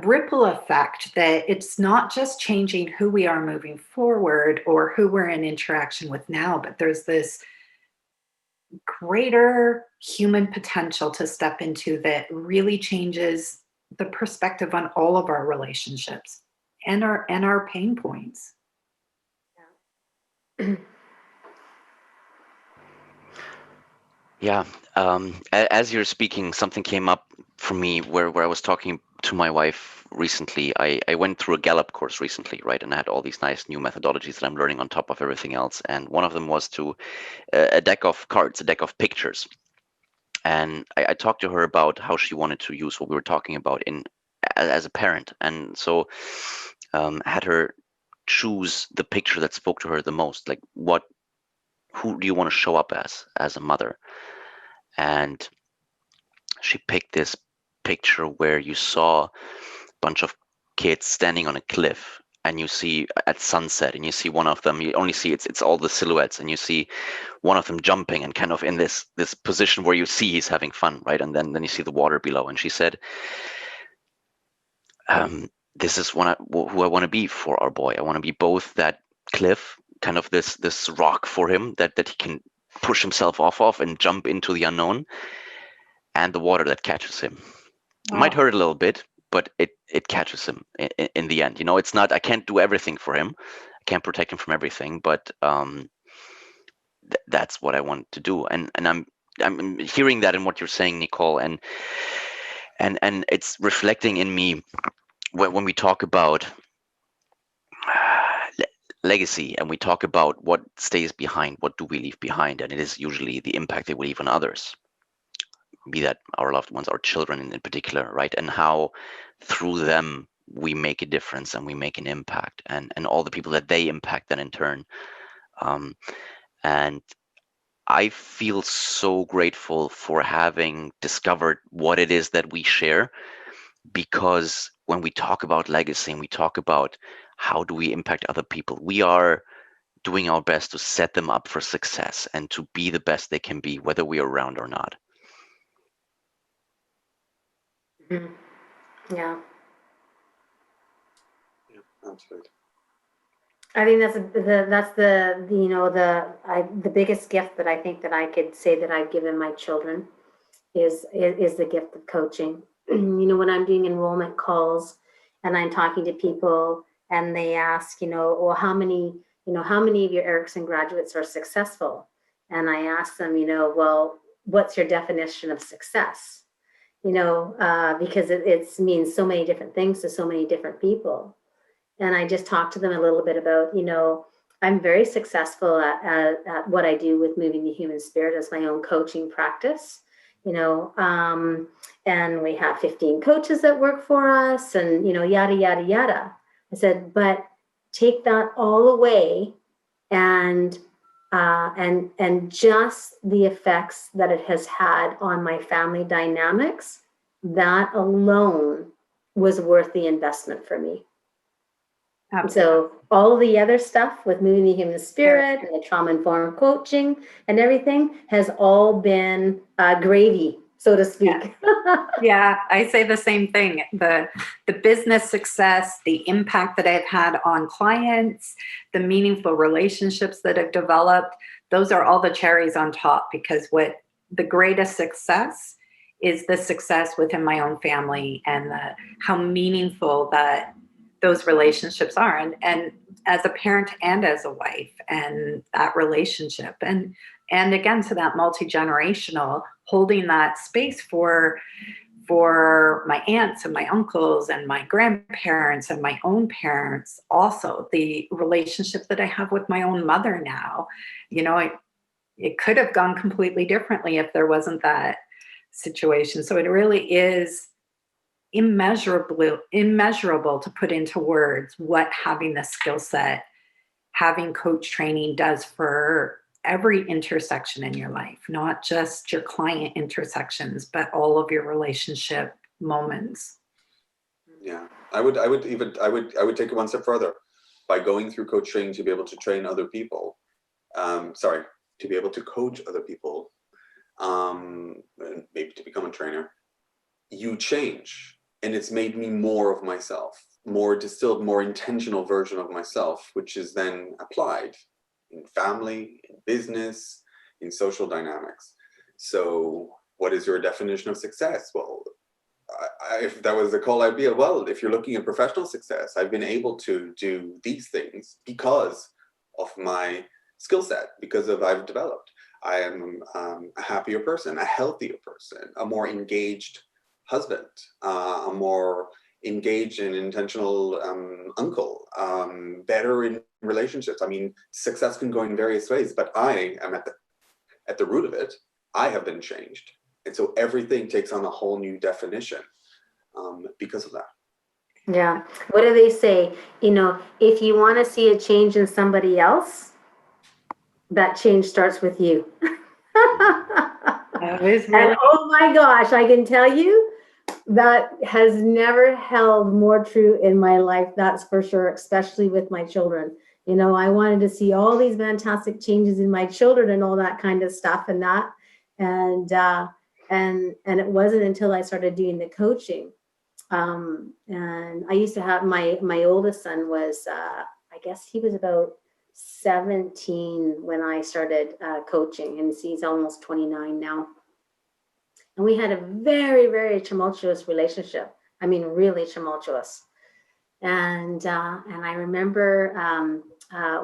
ripple effect, that it's not just changing who we are moving forward or who we're in interaction with now, but there's this greater human potential to step into that really changes the perspective on all of our relationships and our pain points. Yeah. As you're speaking, something came up for me where I was talking to my wife recently. I went through a Gallup course recently, right? And I had all these nice new methodologies that I'm learning on top of everything else. And one of them was to a deck of cards, a deck of pictures. And I talked to her about how she wanted to use what we were talking about as a parent. And so had her choose the picture that spoke to her the most. Like, who do you want to show up as a mother? And she picked this picture where you saw a bunch of kids standing on a cliff, and you see at sunset, and you see one of them, you only see it's all the silhouettes, and you see one of them jumping and kind of in this position where you see he's having fun, right? And then you see the water below. And she said, this is who I want to be for our boy. I want to be both that cliff, kind of this rock for him that he can push himself off of and jump into the unknown, and the water that catches him. It might hurt a little bit, but it catches him in the end. It's not, I can't do everything for him. I can't protect him from everything, but that's what I want to do. And I'm hearing that in what you're saying, Nicole, and it's reflecting in me when we talk about legacy, and we talk about what stays behind, what do we leave behind, and it is usually the impact that we leave on others, be that our loved ones, our children in particular, right? And how through them we make a difference and we make an impact, and all the people that they impact then in turn. And I feel so grateful for having discovered what it is that we share, because when we talk about legacy and we talk about how do we impact other people, we are doing our best to set them up for success and to be the best they can be, whether we are around or not. Mm-hmm. Yeah. Yeah, absolutely. I think that's the biggest gift that I think that I could say that I've given my children is the gift of coaching. When I'm doing enrollment calls and I'm talking to people and they ask, well, how many of your Erickson graduates are successful? And I ask them, well, what's your definition of success? Because it means so many different things to so many different people. And I just talked to them a little bit about, I'm very successful at what I do with moving the human spirit as my own coaching practice, and we have 15 coaches that work for us, and, yada, yada, yada. I said, but take that all away and just the effects that it has had on my family dynamics, that alone was worth the investment for me. So all of the other stuff with moving the human spirit and the trauma-informed coaching and everything has all been gravy, so to speak. Yeah, I say the same thing. The business success, the impact that I've had on clients, the meaningful relationships that I've developed, those are all the cherries on top, because what the greatest success is the success within my own family, and how meaningful that those relationships are, and as a parent and as a wife, and that relationship, and again, to that multi-generational, holding that space for my aunts and my uncles and my grandparents and my own parents. Also, the relationship that I have with my own mother now, it could have gone completely differently if there wasn't that situation. So it really is immeasurable to put into words what having the skill set, having coach training does for every intersection in your life, not just your client intersections, but all of your relationship moments. Yeah, I would take it one step further by going through coach training to be able to train other people. To be able to coach other people, and maybe to become a trainer. You change, and it's made me more of myself, more distilled, more intentional version of myself, which is then applied in family, in business, in social dynamics. So what is your definition of success? Well, if that was the call idea, well, if you're looking at professional success, I've been able to do these things because of my skill set, because of I've developed. I am a happier person, a healthier person, a more engaged husband, a more engaged and intentional uncle, better in relationships. I mean, success can go in various ways, but I am at the root of it. I have been changed. And so everything takes on a whole new definition because of that. Yeah. What do they say? If you want to see a change in somebody else, that change starts with you. That was And really oh my gosh, I can tell you that has never held more true in my life. That's for sure, especially with my children. I wanted to see all these fantastic changes in my children and all that kind of stuff and that. And it wasn't until I started doing the coaching. And I used to have my oldest son was, I guess he was about 17 when I started coaching, and he's almost 29 now. And we had a very, very tumultuous relationship. I mean, really tumultuous. And I remember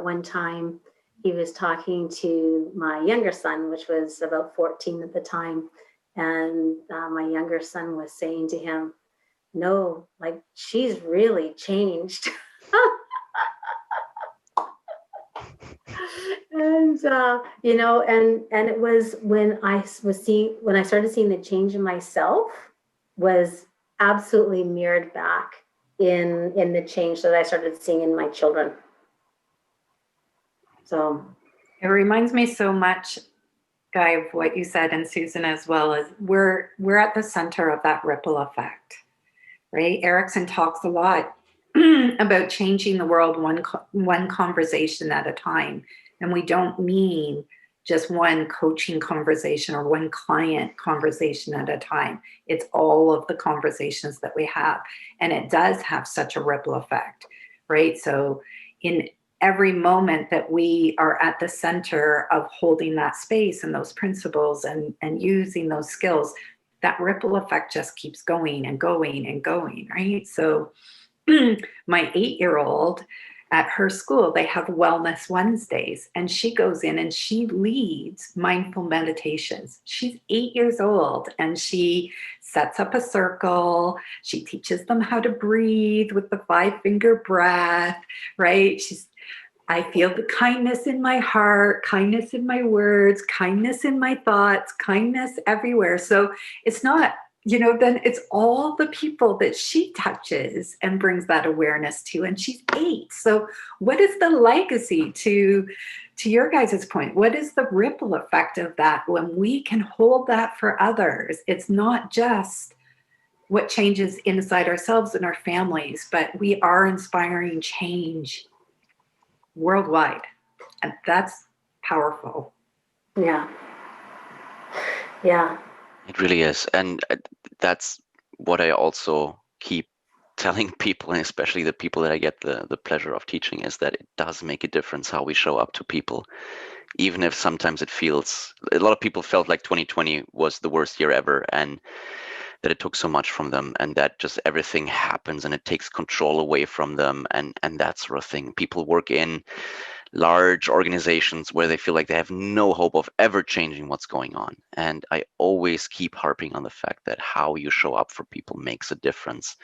one time he was talking to my younger son, which was about 14 at the time. And my younger son was saying to him, no, like she's really changed. And and it was when I started seeing the change in myself was absolutely mirrored back in the change that I started seeing in my children. So it reminds me so much, Guy, of what you said, and Susan as well, is we're at the center of that ripple effect, right? Erickson talks a lot about changing the world one conversation at a time. And we don't mean just one coaching conversation or one client conversation at a time. It's all of the conversations that we have. And it does have such a ripple effect, right? So in every moment that we are at the center of holding that space and those principles and using those skills, that ripple effect just keeps going and going and going, right? So my 8-year-old at her school, they have Wellness Wednesdays, and she goes in and she leads mindful meditations. She's 8 years old, and she sets up a circle. She teaches them how to breathe with the 5-finger breath, right? I feel the kindness in my heart, kindness in my words, kindness in my thoughts, kindness everywhere. So it's not, then it's all the people that she touches and brings that awareness to. And she's 8. So what is the legacy to your guys' point? What is the ripple effect of that when we can hold that for others? It's not just what changes inside ourselves and our families, but we are inspiring change worldwide. And that's powerful. Yeah. Yeah. It really is. And that's what I also keep telling people, and especially the people that I get the pleasure of teaching, is that it does make a difference how we show up to people. Even if sometimes it feels, a lot of people felt like 2020 was the worst year ever, and that it took so much from them, and that just everything happens and it takes control away from them, and that sort of thing. People work in large organizations where they feel like they have no hope of ever changing what's going on. And I always keep harping on the fact that how you show up for people makes a difference,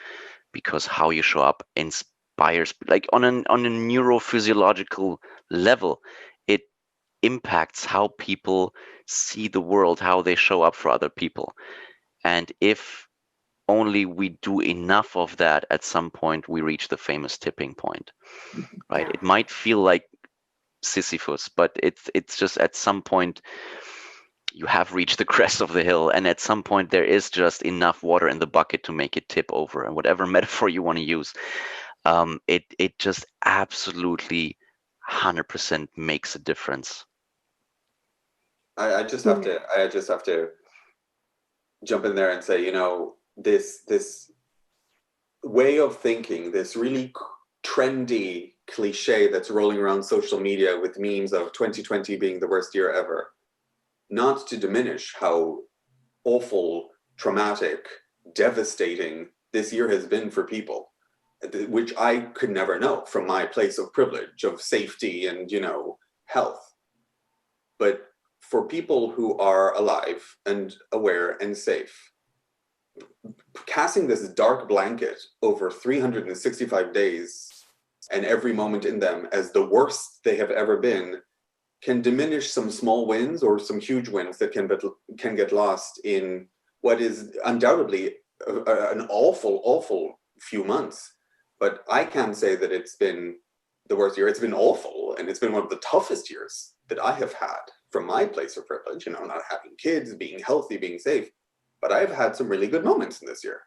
because how you show up inspires, like on a neurophysiological level, it impacts how people see the world, how they show up for other people. And if only we do enough of that, at some point we reach the famous tipping point, right? Yeah. It might feel like Sisyphus, but it's just at some point you have reached the crest of the hill, and at some point there is just enough water in the bucket to make it tip over. And whatever metaphor you want to use, it just absolutely 100% makes a difference. I just have to jump in there and say, this way of thinking, this really trendy cliche that's rolling around social media with memes of 2020 being the worst year ever, not to diminish how awful, traumatic, devastating this year has been for people, which I could never know from my place of privilege, of safety and, health. But for people who are alive and aware and safe, casting this dark blanket over 365 days and every moment in them as the worst they have ever been can diminish some small wins or some huge wins that can get lost in what is undoubtedly an awful few months. But I can't say that it's been the worst year. It's been awful, and it's been one of the toughest years that I have had from my place of privilege, not having kids, being healthy, being safe. But I've had some really good moments in this year.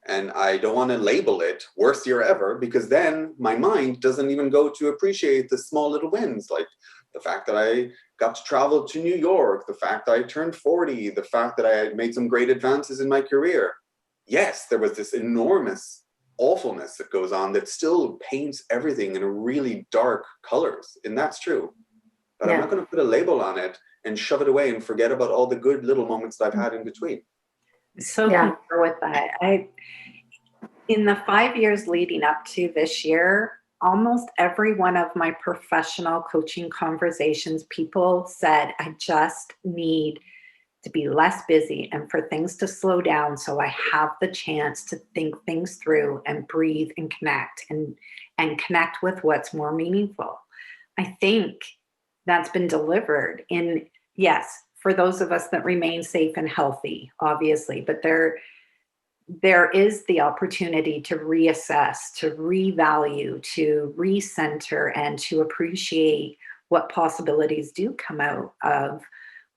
And I don't want to label it worst year ever, because then my mind doesn't even go to appreciate the small little wins, like the fact that I got to travel to New York, the fact that I turned 40, the fact that I had made some great advances in my career. Yes, there was this enormous awfulness that goes on that still paints everything in a really dark colors, and that's true. But I'm not going to put a label on it and shove it away and forget about all the good little moments that I've had in between. So concur with that. In the 5 years leading up to this year, almost every one of my professional coaching conversations, people said, I just need to be less busy and for things to slow down so I have the chance to think things through and breathe and connect and connect with what's more meaningful. I think that's been delivered in, yes, for those of us that remain safe and healthy, obviously, but there is the opportunity to reassess, to revalue, to recenter, and to appreciate what possibilities do come out of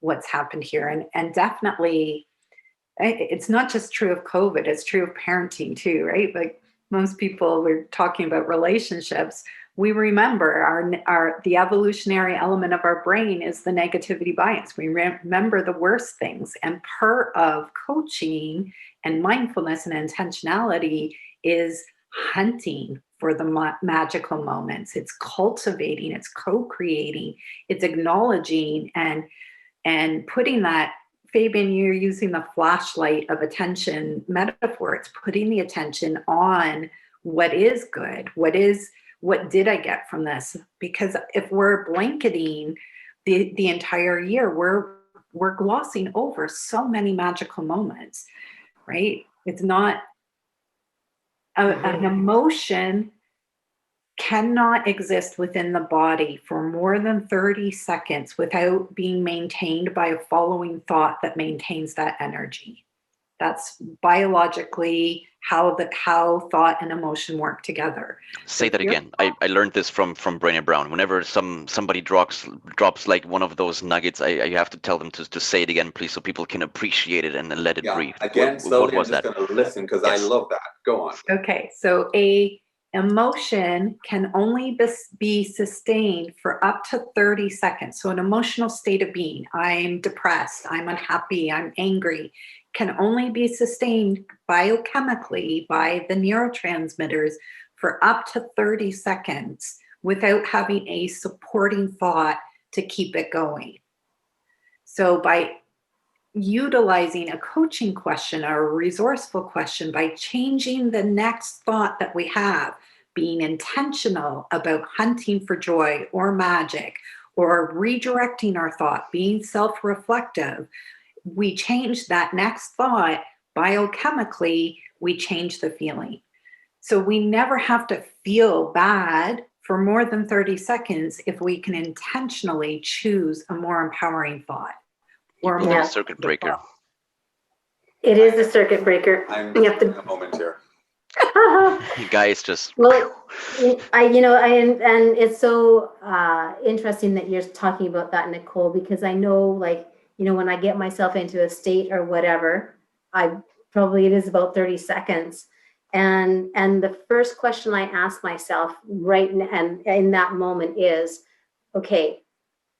what's happened here. And definitely, it's not just true of COVID, it's true of parenting too, right? Like most people, we're talking about relationships. We remember the evolutionary element of our brain is the negativity bias. We remember the worst things. And part of coaching and mindfulness and intentionality is hunting for the magical moments. It's cultivating, it's co-creating, it's acknowledging and putting that, Fabian, you're using the flashlight of attention metaphor. It's putting the attention on what is good, what did I get from this? Because if we're blanketing the entire year, we're glossing over so many magical moments, right? It's not an emotion cannot exist within the body for more than 30 seconds without being maintained by a following thought that maintains that energy. That's biologically how thought and emotion work together. Say that again. I learned this from Brené Brown. Whenever somebody drops like one of those nuggets, I have to tell them to say it again, please, so people can appreciate it and let it breathe. Again, slowly, what was I'm just going to listen because I love that. Go on. Okay, so a emotion can only be sustained for up to 30 seconds. So an emotional state of being, I'm depressed, I'm unhappy, I'm angry, can only be sustained biochemically by the neurotransmitters for up to 30 seconds without having a supporting thought to keep it going. So by utilizing a coaching question or a resourceful question, by changing the next thought that we have, being intentional about hunting for joy or magic, or redirecting our thought, being self-reflective, we change that next thought biochemically, we change the feeling. So we never have to feel bad for more than 30 seconds if we can intentionally choose a more empowering thought. Or a circuit breaker. It is a circuit breaker. I'm in a moment here. Guys, just Well, and it's so interesting that you're talking about that, Nicole, because I know, like, when I get myself into a state or whatever, it is about 30 seconds. And the first question I ask myself right now, and in that moment is, okay,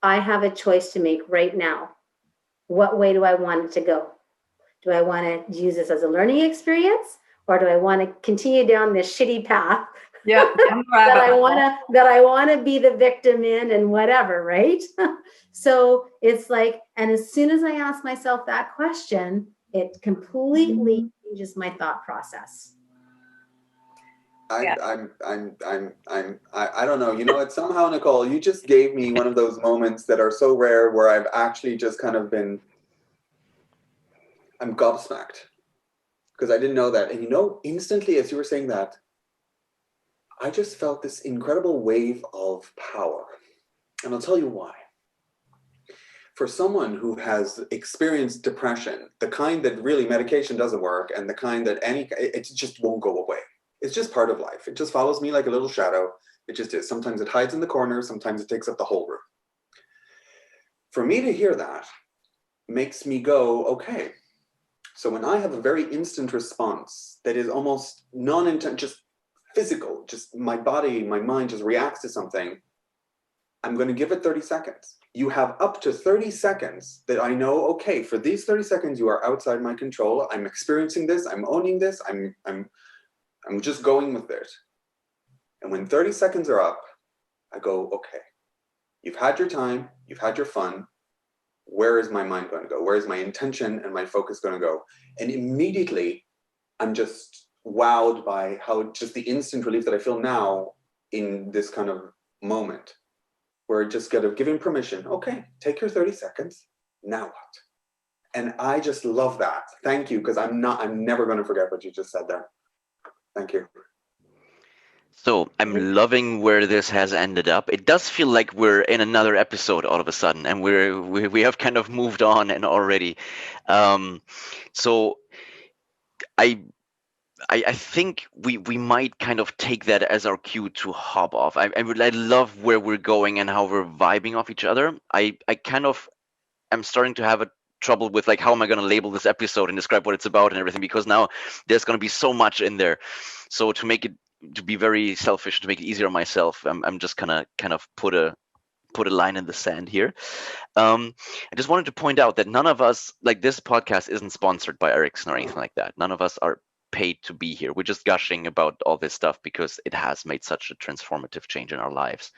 I have a choice to make right now. What way do I want it to go? Do I want to use this as a learning experience, or do I want to continue down this shitty path Yeah. that I want to be the victim in and whatever, right? So it's like, and as soon as I ask myself that question, it completely changes my thought process. I don't know. You know what? Somehow, Nicole, you just gave me one of those moments that are so rare where I've actually just kind of I'm gobsmacked because I didn't know that. And instantly as you were saying that, I just felt this incredible wave of power. And I'll tell you why. For someone who has experienced depression, the kind that really medication doesn't work and the kind that it just won't go away. It's just part of life. It just follows me like a little shadow. It just is. Sometimes it hides in the corner. Sometimes it takes up the whole room. For me to hear that makes me go, okay. So when I have a very instant response that is almost non-intent, just physical, just my body, my mind just reacts to something, I'm going to give it 30 seconds. You have up to 30 seconds that I know, okay, for these 30 seconds, you are outside my control. I'm experiencing this. I'm owning this. I'm just going with it. And when 30 seconds are up, I go, okay, you've had your time, you've had your fun. Where is my mind going to go? Where is my intention and my focus going to go? And immediately, I'm just wowed by how just the instant relief that I feel now in this kind of moment, where I just kind of giving permission, okay, take your 30 seconds, now what? And I just love that. Thank you, because I'm never going to forget what you just said there. Thank you. So I'm loving where this has ended up. It does feel like we're in another episode all of a sudden, and we have kind of moved on and already. So I think we might kind of take that as our cue to hop off. I love where we're going and how we're vibing off each other. I kind of am starting to have a trouble with, like, how am I going to label this episode and describe what it's about and everything, because now there's going to be so much in there. So to be very selfish, to make it easier on myself, I'm just gonna kind of put a line in the sand here. I just wanted to point out that none of us, like, this podcast isn't sponsored by Erickson or anything like that. None of us are paid to be here. We're just gushing about all this stuff because it has made such a transformative change in our lives.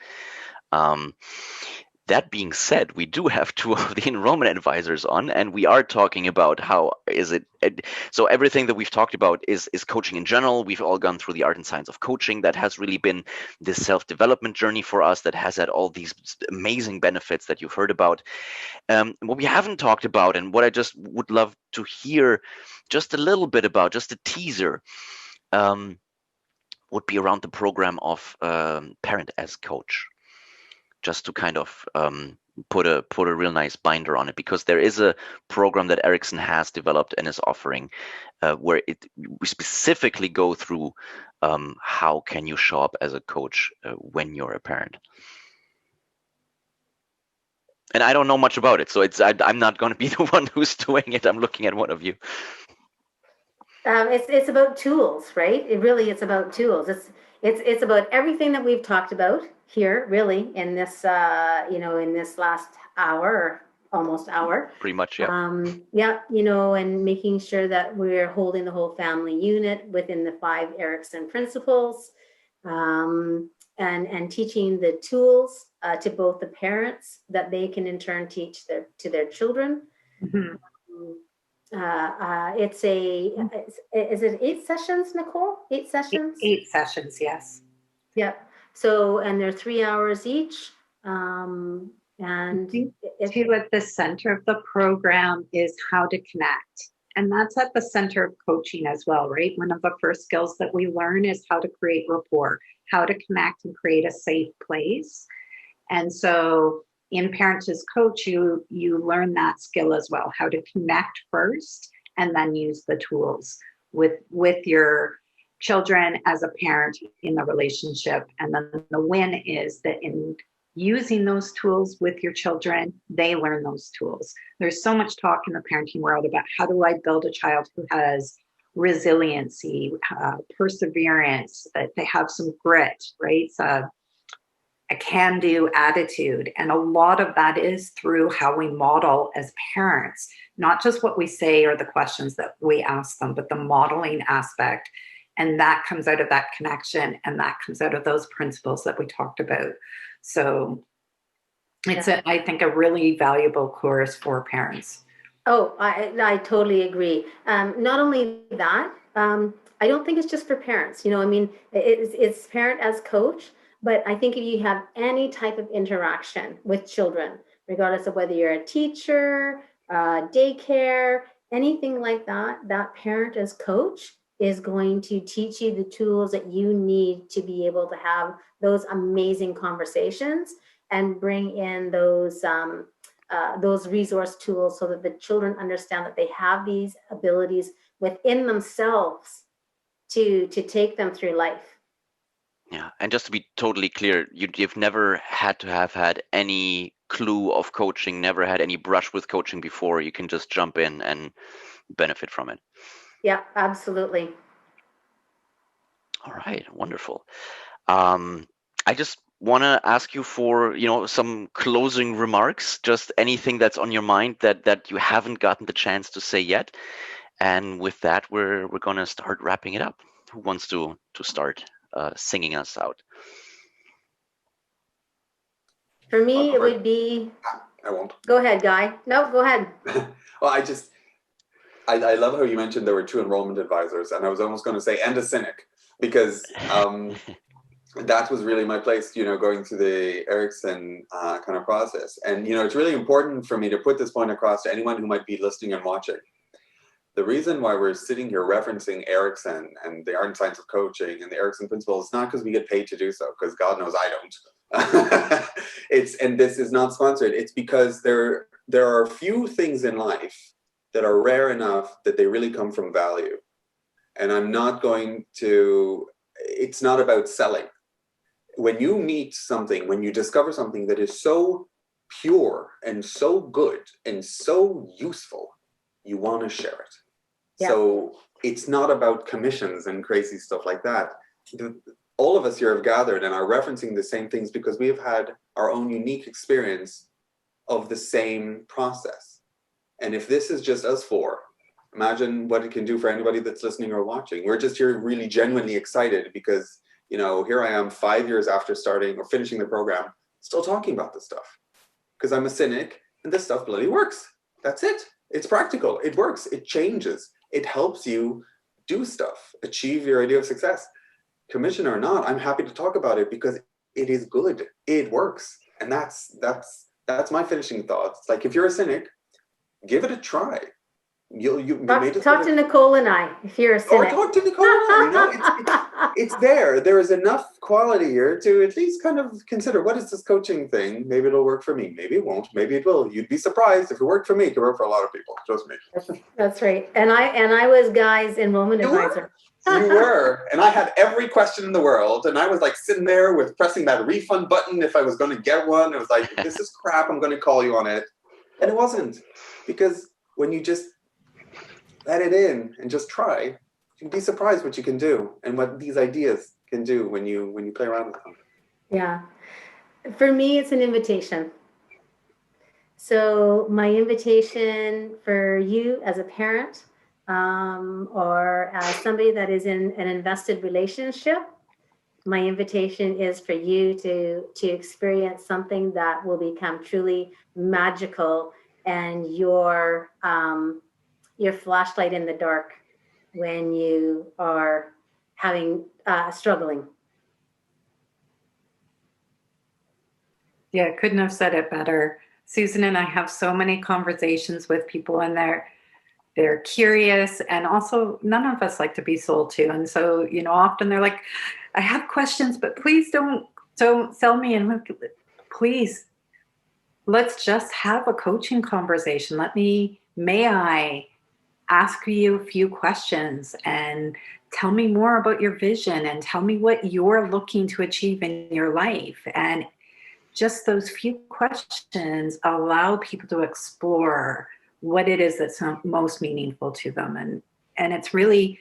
That being said, we do have two of the enrollment advisors on, and we are talking about how is it. So everything that we've talked about is coaching in general. We've all gone through the art and science of coaching. That has really been this self-development journey for us that has had all these amazing benefits that you've heard about. What we haven't talked about, and what I just would love to hear just a little bit about, just a teaser, would be around the program of Parent as Coach. Just to kind of put a real nice binder on it, because there is a program that Erickson has developed and is offering where we specifically go through how can you show up as a coach when you're a parent. And I don't know much about it, so I'm not going to be the one who's doing it. I'm looking at one of you. It's about tools, right? It's about tools. It's about everything that we've talked about here, really, in this in this last hour, or almost hour. Pretty much, yeah. And making sure that we're holding the whole family unit within the 5 Erickson principles, and teaching the tools to both the parents that they can in turn teach to their children. Mm-hmm. Is it 8 sessions, Nicole? 8 sessions? 8 sessions, yes. Yep. So, and they're 3 hours each. And too, at the center of the program is how to connect. And that's at the center of coaching as well, right? One of the first skills that we learn is how to create rapport, how to connect and create a safe place. And so in Parent as Coach, you learn that skill as well, how to connect first and then use the tools with your children as a parent in the relationship. And then the win is that in using those tools with your children, they learn those tools. There's so much talk in the parenting world about how do I build a child who has resiliency, perseverance, that they have some grit, right? A can-do attitude. And a lot of that is through how we model as parents, not just what we say or the questions that we ask them, but the modeling aspect. And that comes out of that connection, and that comes out of those principles that we talked about. So it's, I think, a really valuable course for parents. Oh, I totally agree. Not only that, I don't think it's just for parents. I mean, it's parent as coach, but I think if you have any type of interaction with children, regardless of whether you're a teacher, daycare, anything like that, that parent as coach is going to teach you the tools that you need to be able to have those amazing conversations and bring in those resource tools so that the children understand that they have these abilities within themselves to take them through life. Yeah, and just to be totally clear, you've never had to have had any clue of coaching, never had any brush with coaching before. You can just jump in and benefit from it. Yeah, absolutely. All right, wonderful. I just want to ask you for, some closing remarks, just anything that's on your mind that you haven't gotten the chance to say yet. And with that, we're going to start wrapping it up. Who wants to start singing us out? For me, it would be... I won't. Go ahead, Guy. No, go ahead. Well, I love how you mentioned there were 2 enrollment advisors, and I was almost going to say, and a cynic, because that was really my place, going through the Erickson kind of process. And, it's really important for me to put this point across to anyone who might be listening and watching. The reason why we're sitting here referencing Erickson and the art and science of coaching and the Erickson principles is not because we get paid to do so, because God knows I don't. And this is not sponsored. It's because there are a few things in life that are rare enough that they really come from value. And it's not about selling. When you meet something, when you discover something that is so pure and so good and so useful, you want to share it. Yeah. So it's not about commissions and crazy stuff like that. All of us here have gathered and are referencing the same things because we have had our own unique experience of the same process. And if this is just us 4, imagine what it can do for anybody that's listening or watching. We're just here really genuinely excited because, here I am 5 years after starting or finishing the program, still talking about this stuff. Because I'm a cynic and this stuff bloody works. That's it. It's practical. It works. It changes. It helps you do stuff, achieve your idea of success. Commission or not, I'm happy to talk about it because it is good. It works. And that's my finishing thoughts. It's like, if you're a cynic, give it a try. Talk to Nicole and I if you're a cynic. Or talk to Nicole and I. It's there. There is enough quality here to at least kind of consider, what is this coaching thing? Maybe it'll work for me. Maybe it won't. Maybe it will. You'd be surprised. If it worked for me, it could work for a lot of people. Trust me. That's right. And I was Guy's enrollment advisor. You were. And I had every question in the world. And I was like sitting there with pressing that refund button if I was going to get one. It was like, this is crap. I'm going to call you on it. And it wasn't. Because when you just let it in and just try, you'd be surprised what you can do and what these ideas can do when you play around with them. Yeah. For me, it's an invitation. So my invitation for you as a parent or as somebody that is in an invested relationship, my invitation is for you to experience something that will become truly magical and your flashlight in the dark when you are struggling. Yeah, I couldn't have said it better. Susan and I have so many conversations with people, and they're curious, and also none of us like to be sold to. And so, often they're like, I have questions, but please don't sell me. And please, let's just have a coaching conversation. May I ask you a few questions and tell me more about your vision and tell me what you're looking to achieve in your life. And just those few questions allow people to explore what it is that's most meaningful to them. And it's really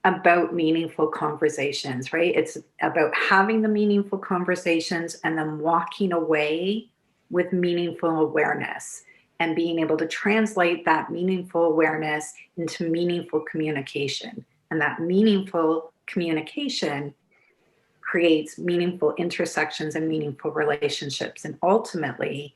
about meaningful conversations, right? It's about having the meaningful conversations and then walking away with meaningful awareness and being able to translate that meaningful awareness into meaningful communication. And that meaningful communication creates meaningful intersections and meaningful relationships. And ultimately,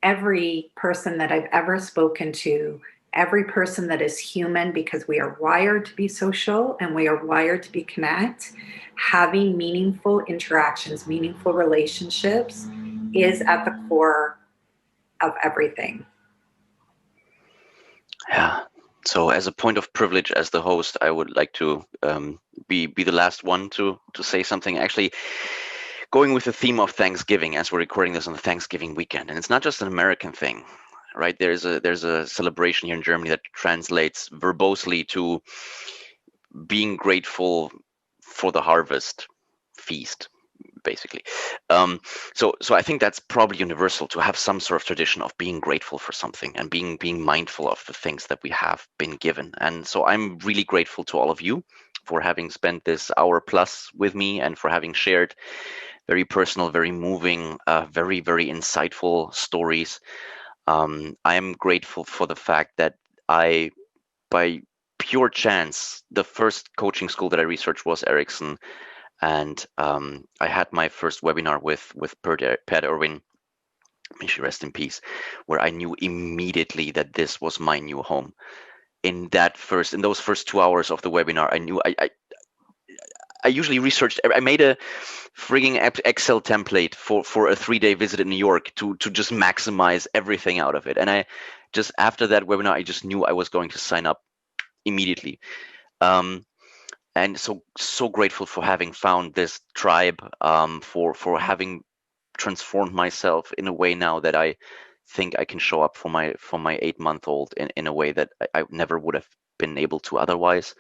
every person that I've ever spoken to, every person that is human, because we are wired to be social and we are wired to be connect, having meaningful interactions, meaningful relationships is at the core of everything. Yeah. So as a point of privilege as the host, I would like to be the last one to say something. Actually, going with the theme of Thanksgiving, as we're recording this on the Thanksgiving weekend, and it's not just an American thing, right? There's a celebration here in Germany that translates verbosely to being grateful for the harvest feast, basically. So I think that's probably universal, to have some sort of tradition of being grateful for something and being mindful of the things that we have been given. And so I'm really grateful to all of you for having spent this hour plus with me and for having shared very personal, very moving, very, very insightful stories. I am grateful for the fact that by pure chance, the first coaching school that I researched was Erickson. And I had my first webinar with Pat Irwin, may she rest in peace, where I knew immediately that this was my new home. In those first 2 hours of the webinar, I knew I usually researched. I made a frigging Excel template for a 3-day visit in New York to just maximize everything out of it. And I just, after that webinar, I just knew I was going to sign up immediately. And so grateful for having found this tribe, for having transformed myself in a way now that I think I can show up for my 8-month-old in a way that I never would have been able to otherwise.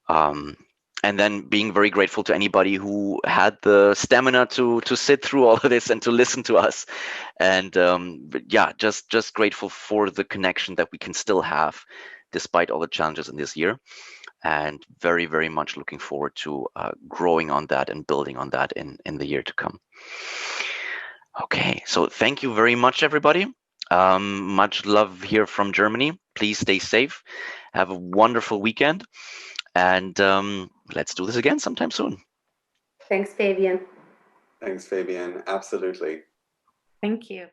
And then being very grateful to anybody who had the stamina to sit through all of this and to listen to us. And just grateful for the connection that we can still have despite all the challenges in this year. And very, very much looking forward to growing on that and building on that in the year to come. Okay, so thank you very much, everybody. Much love here from Germany. Please stay safe. Have a wonderful weekend. And let's do this again sometime soon. Thanks, Fabian. Thanks, Fabian. Absolutely. Thank you.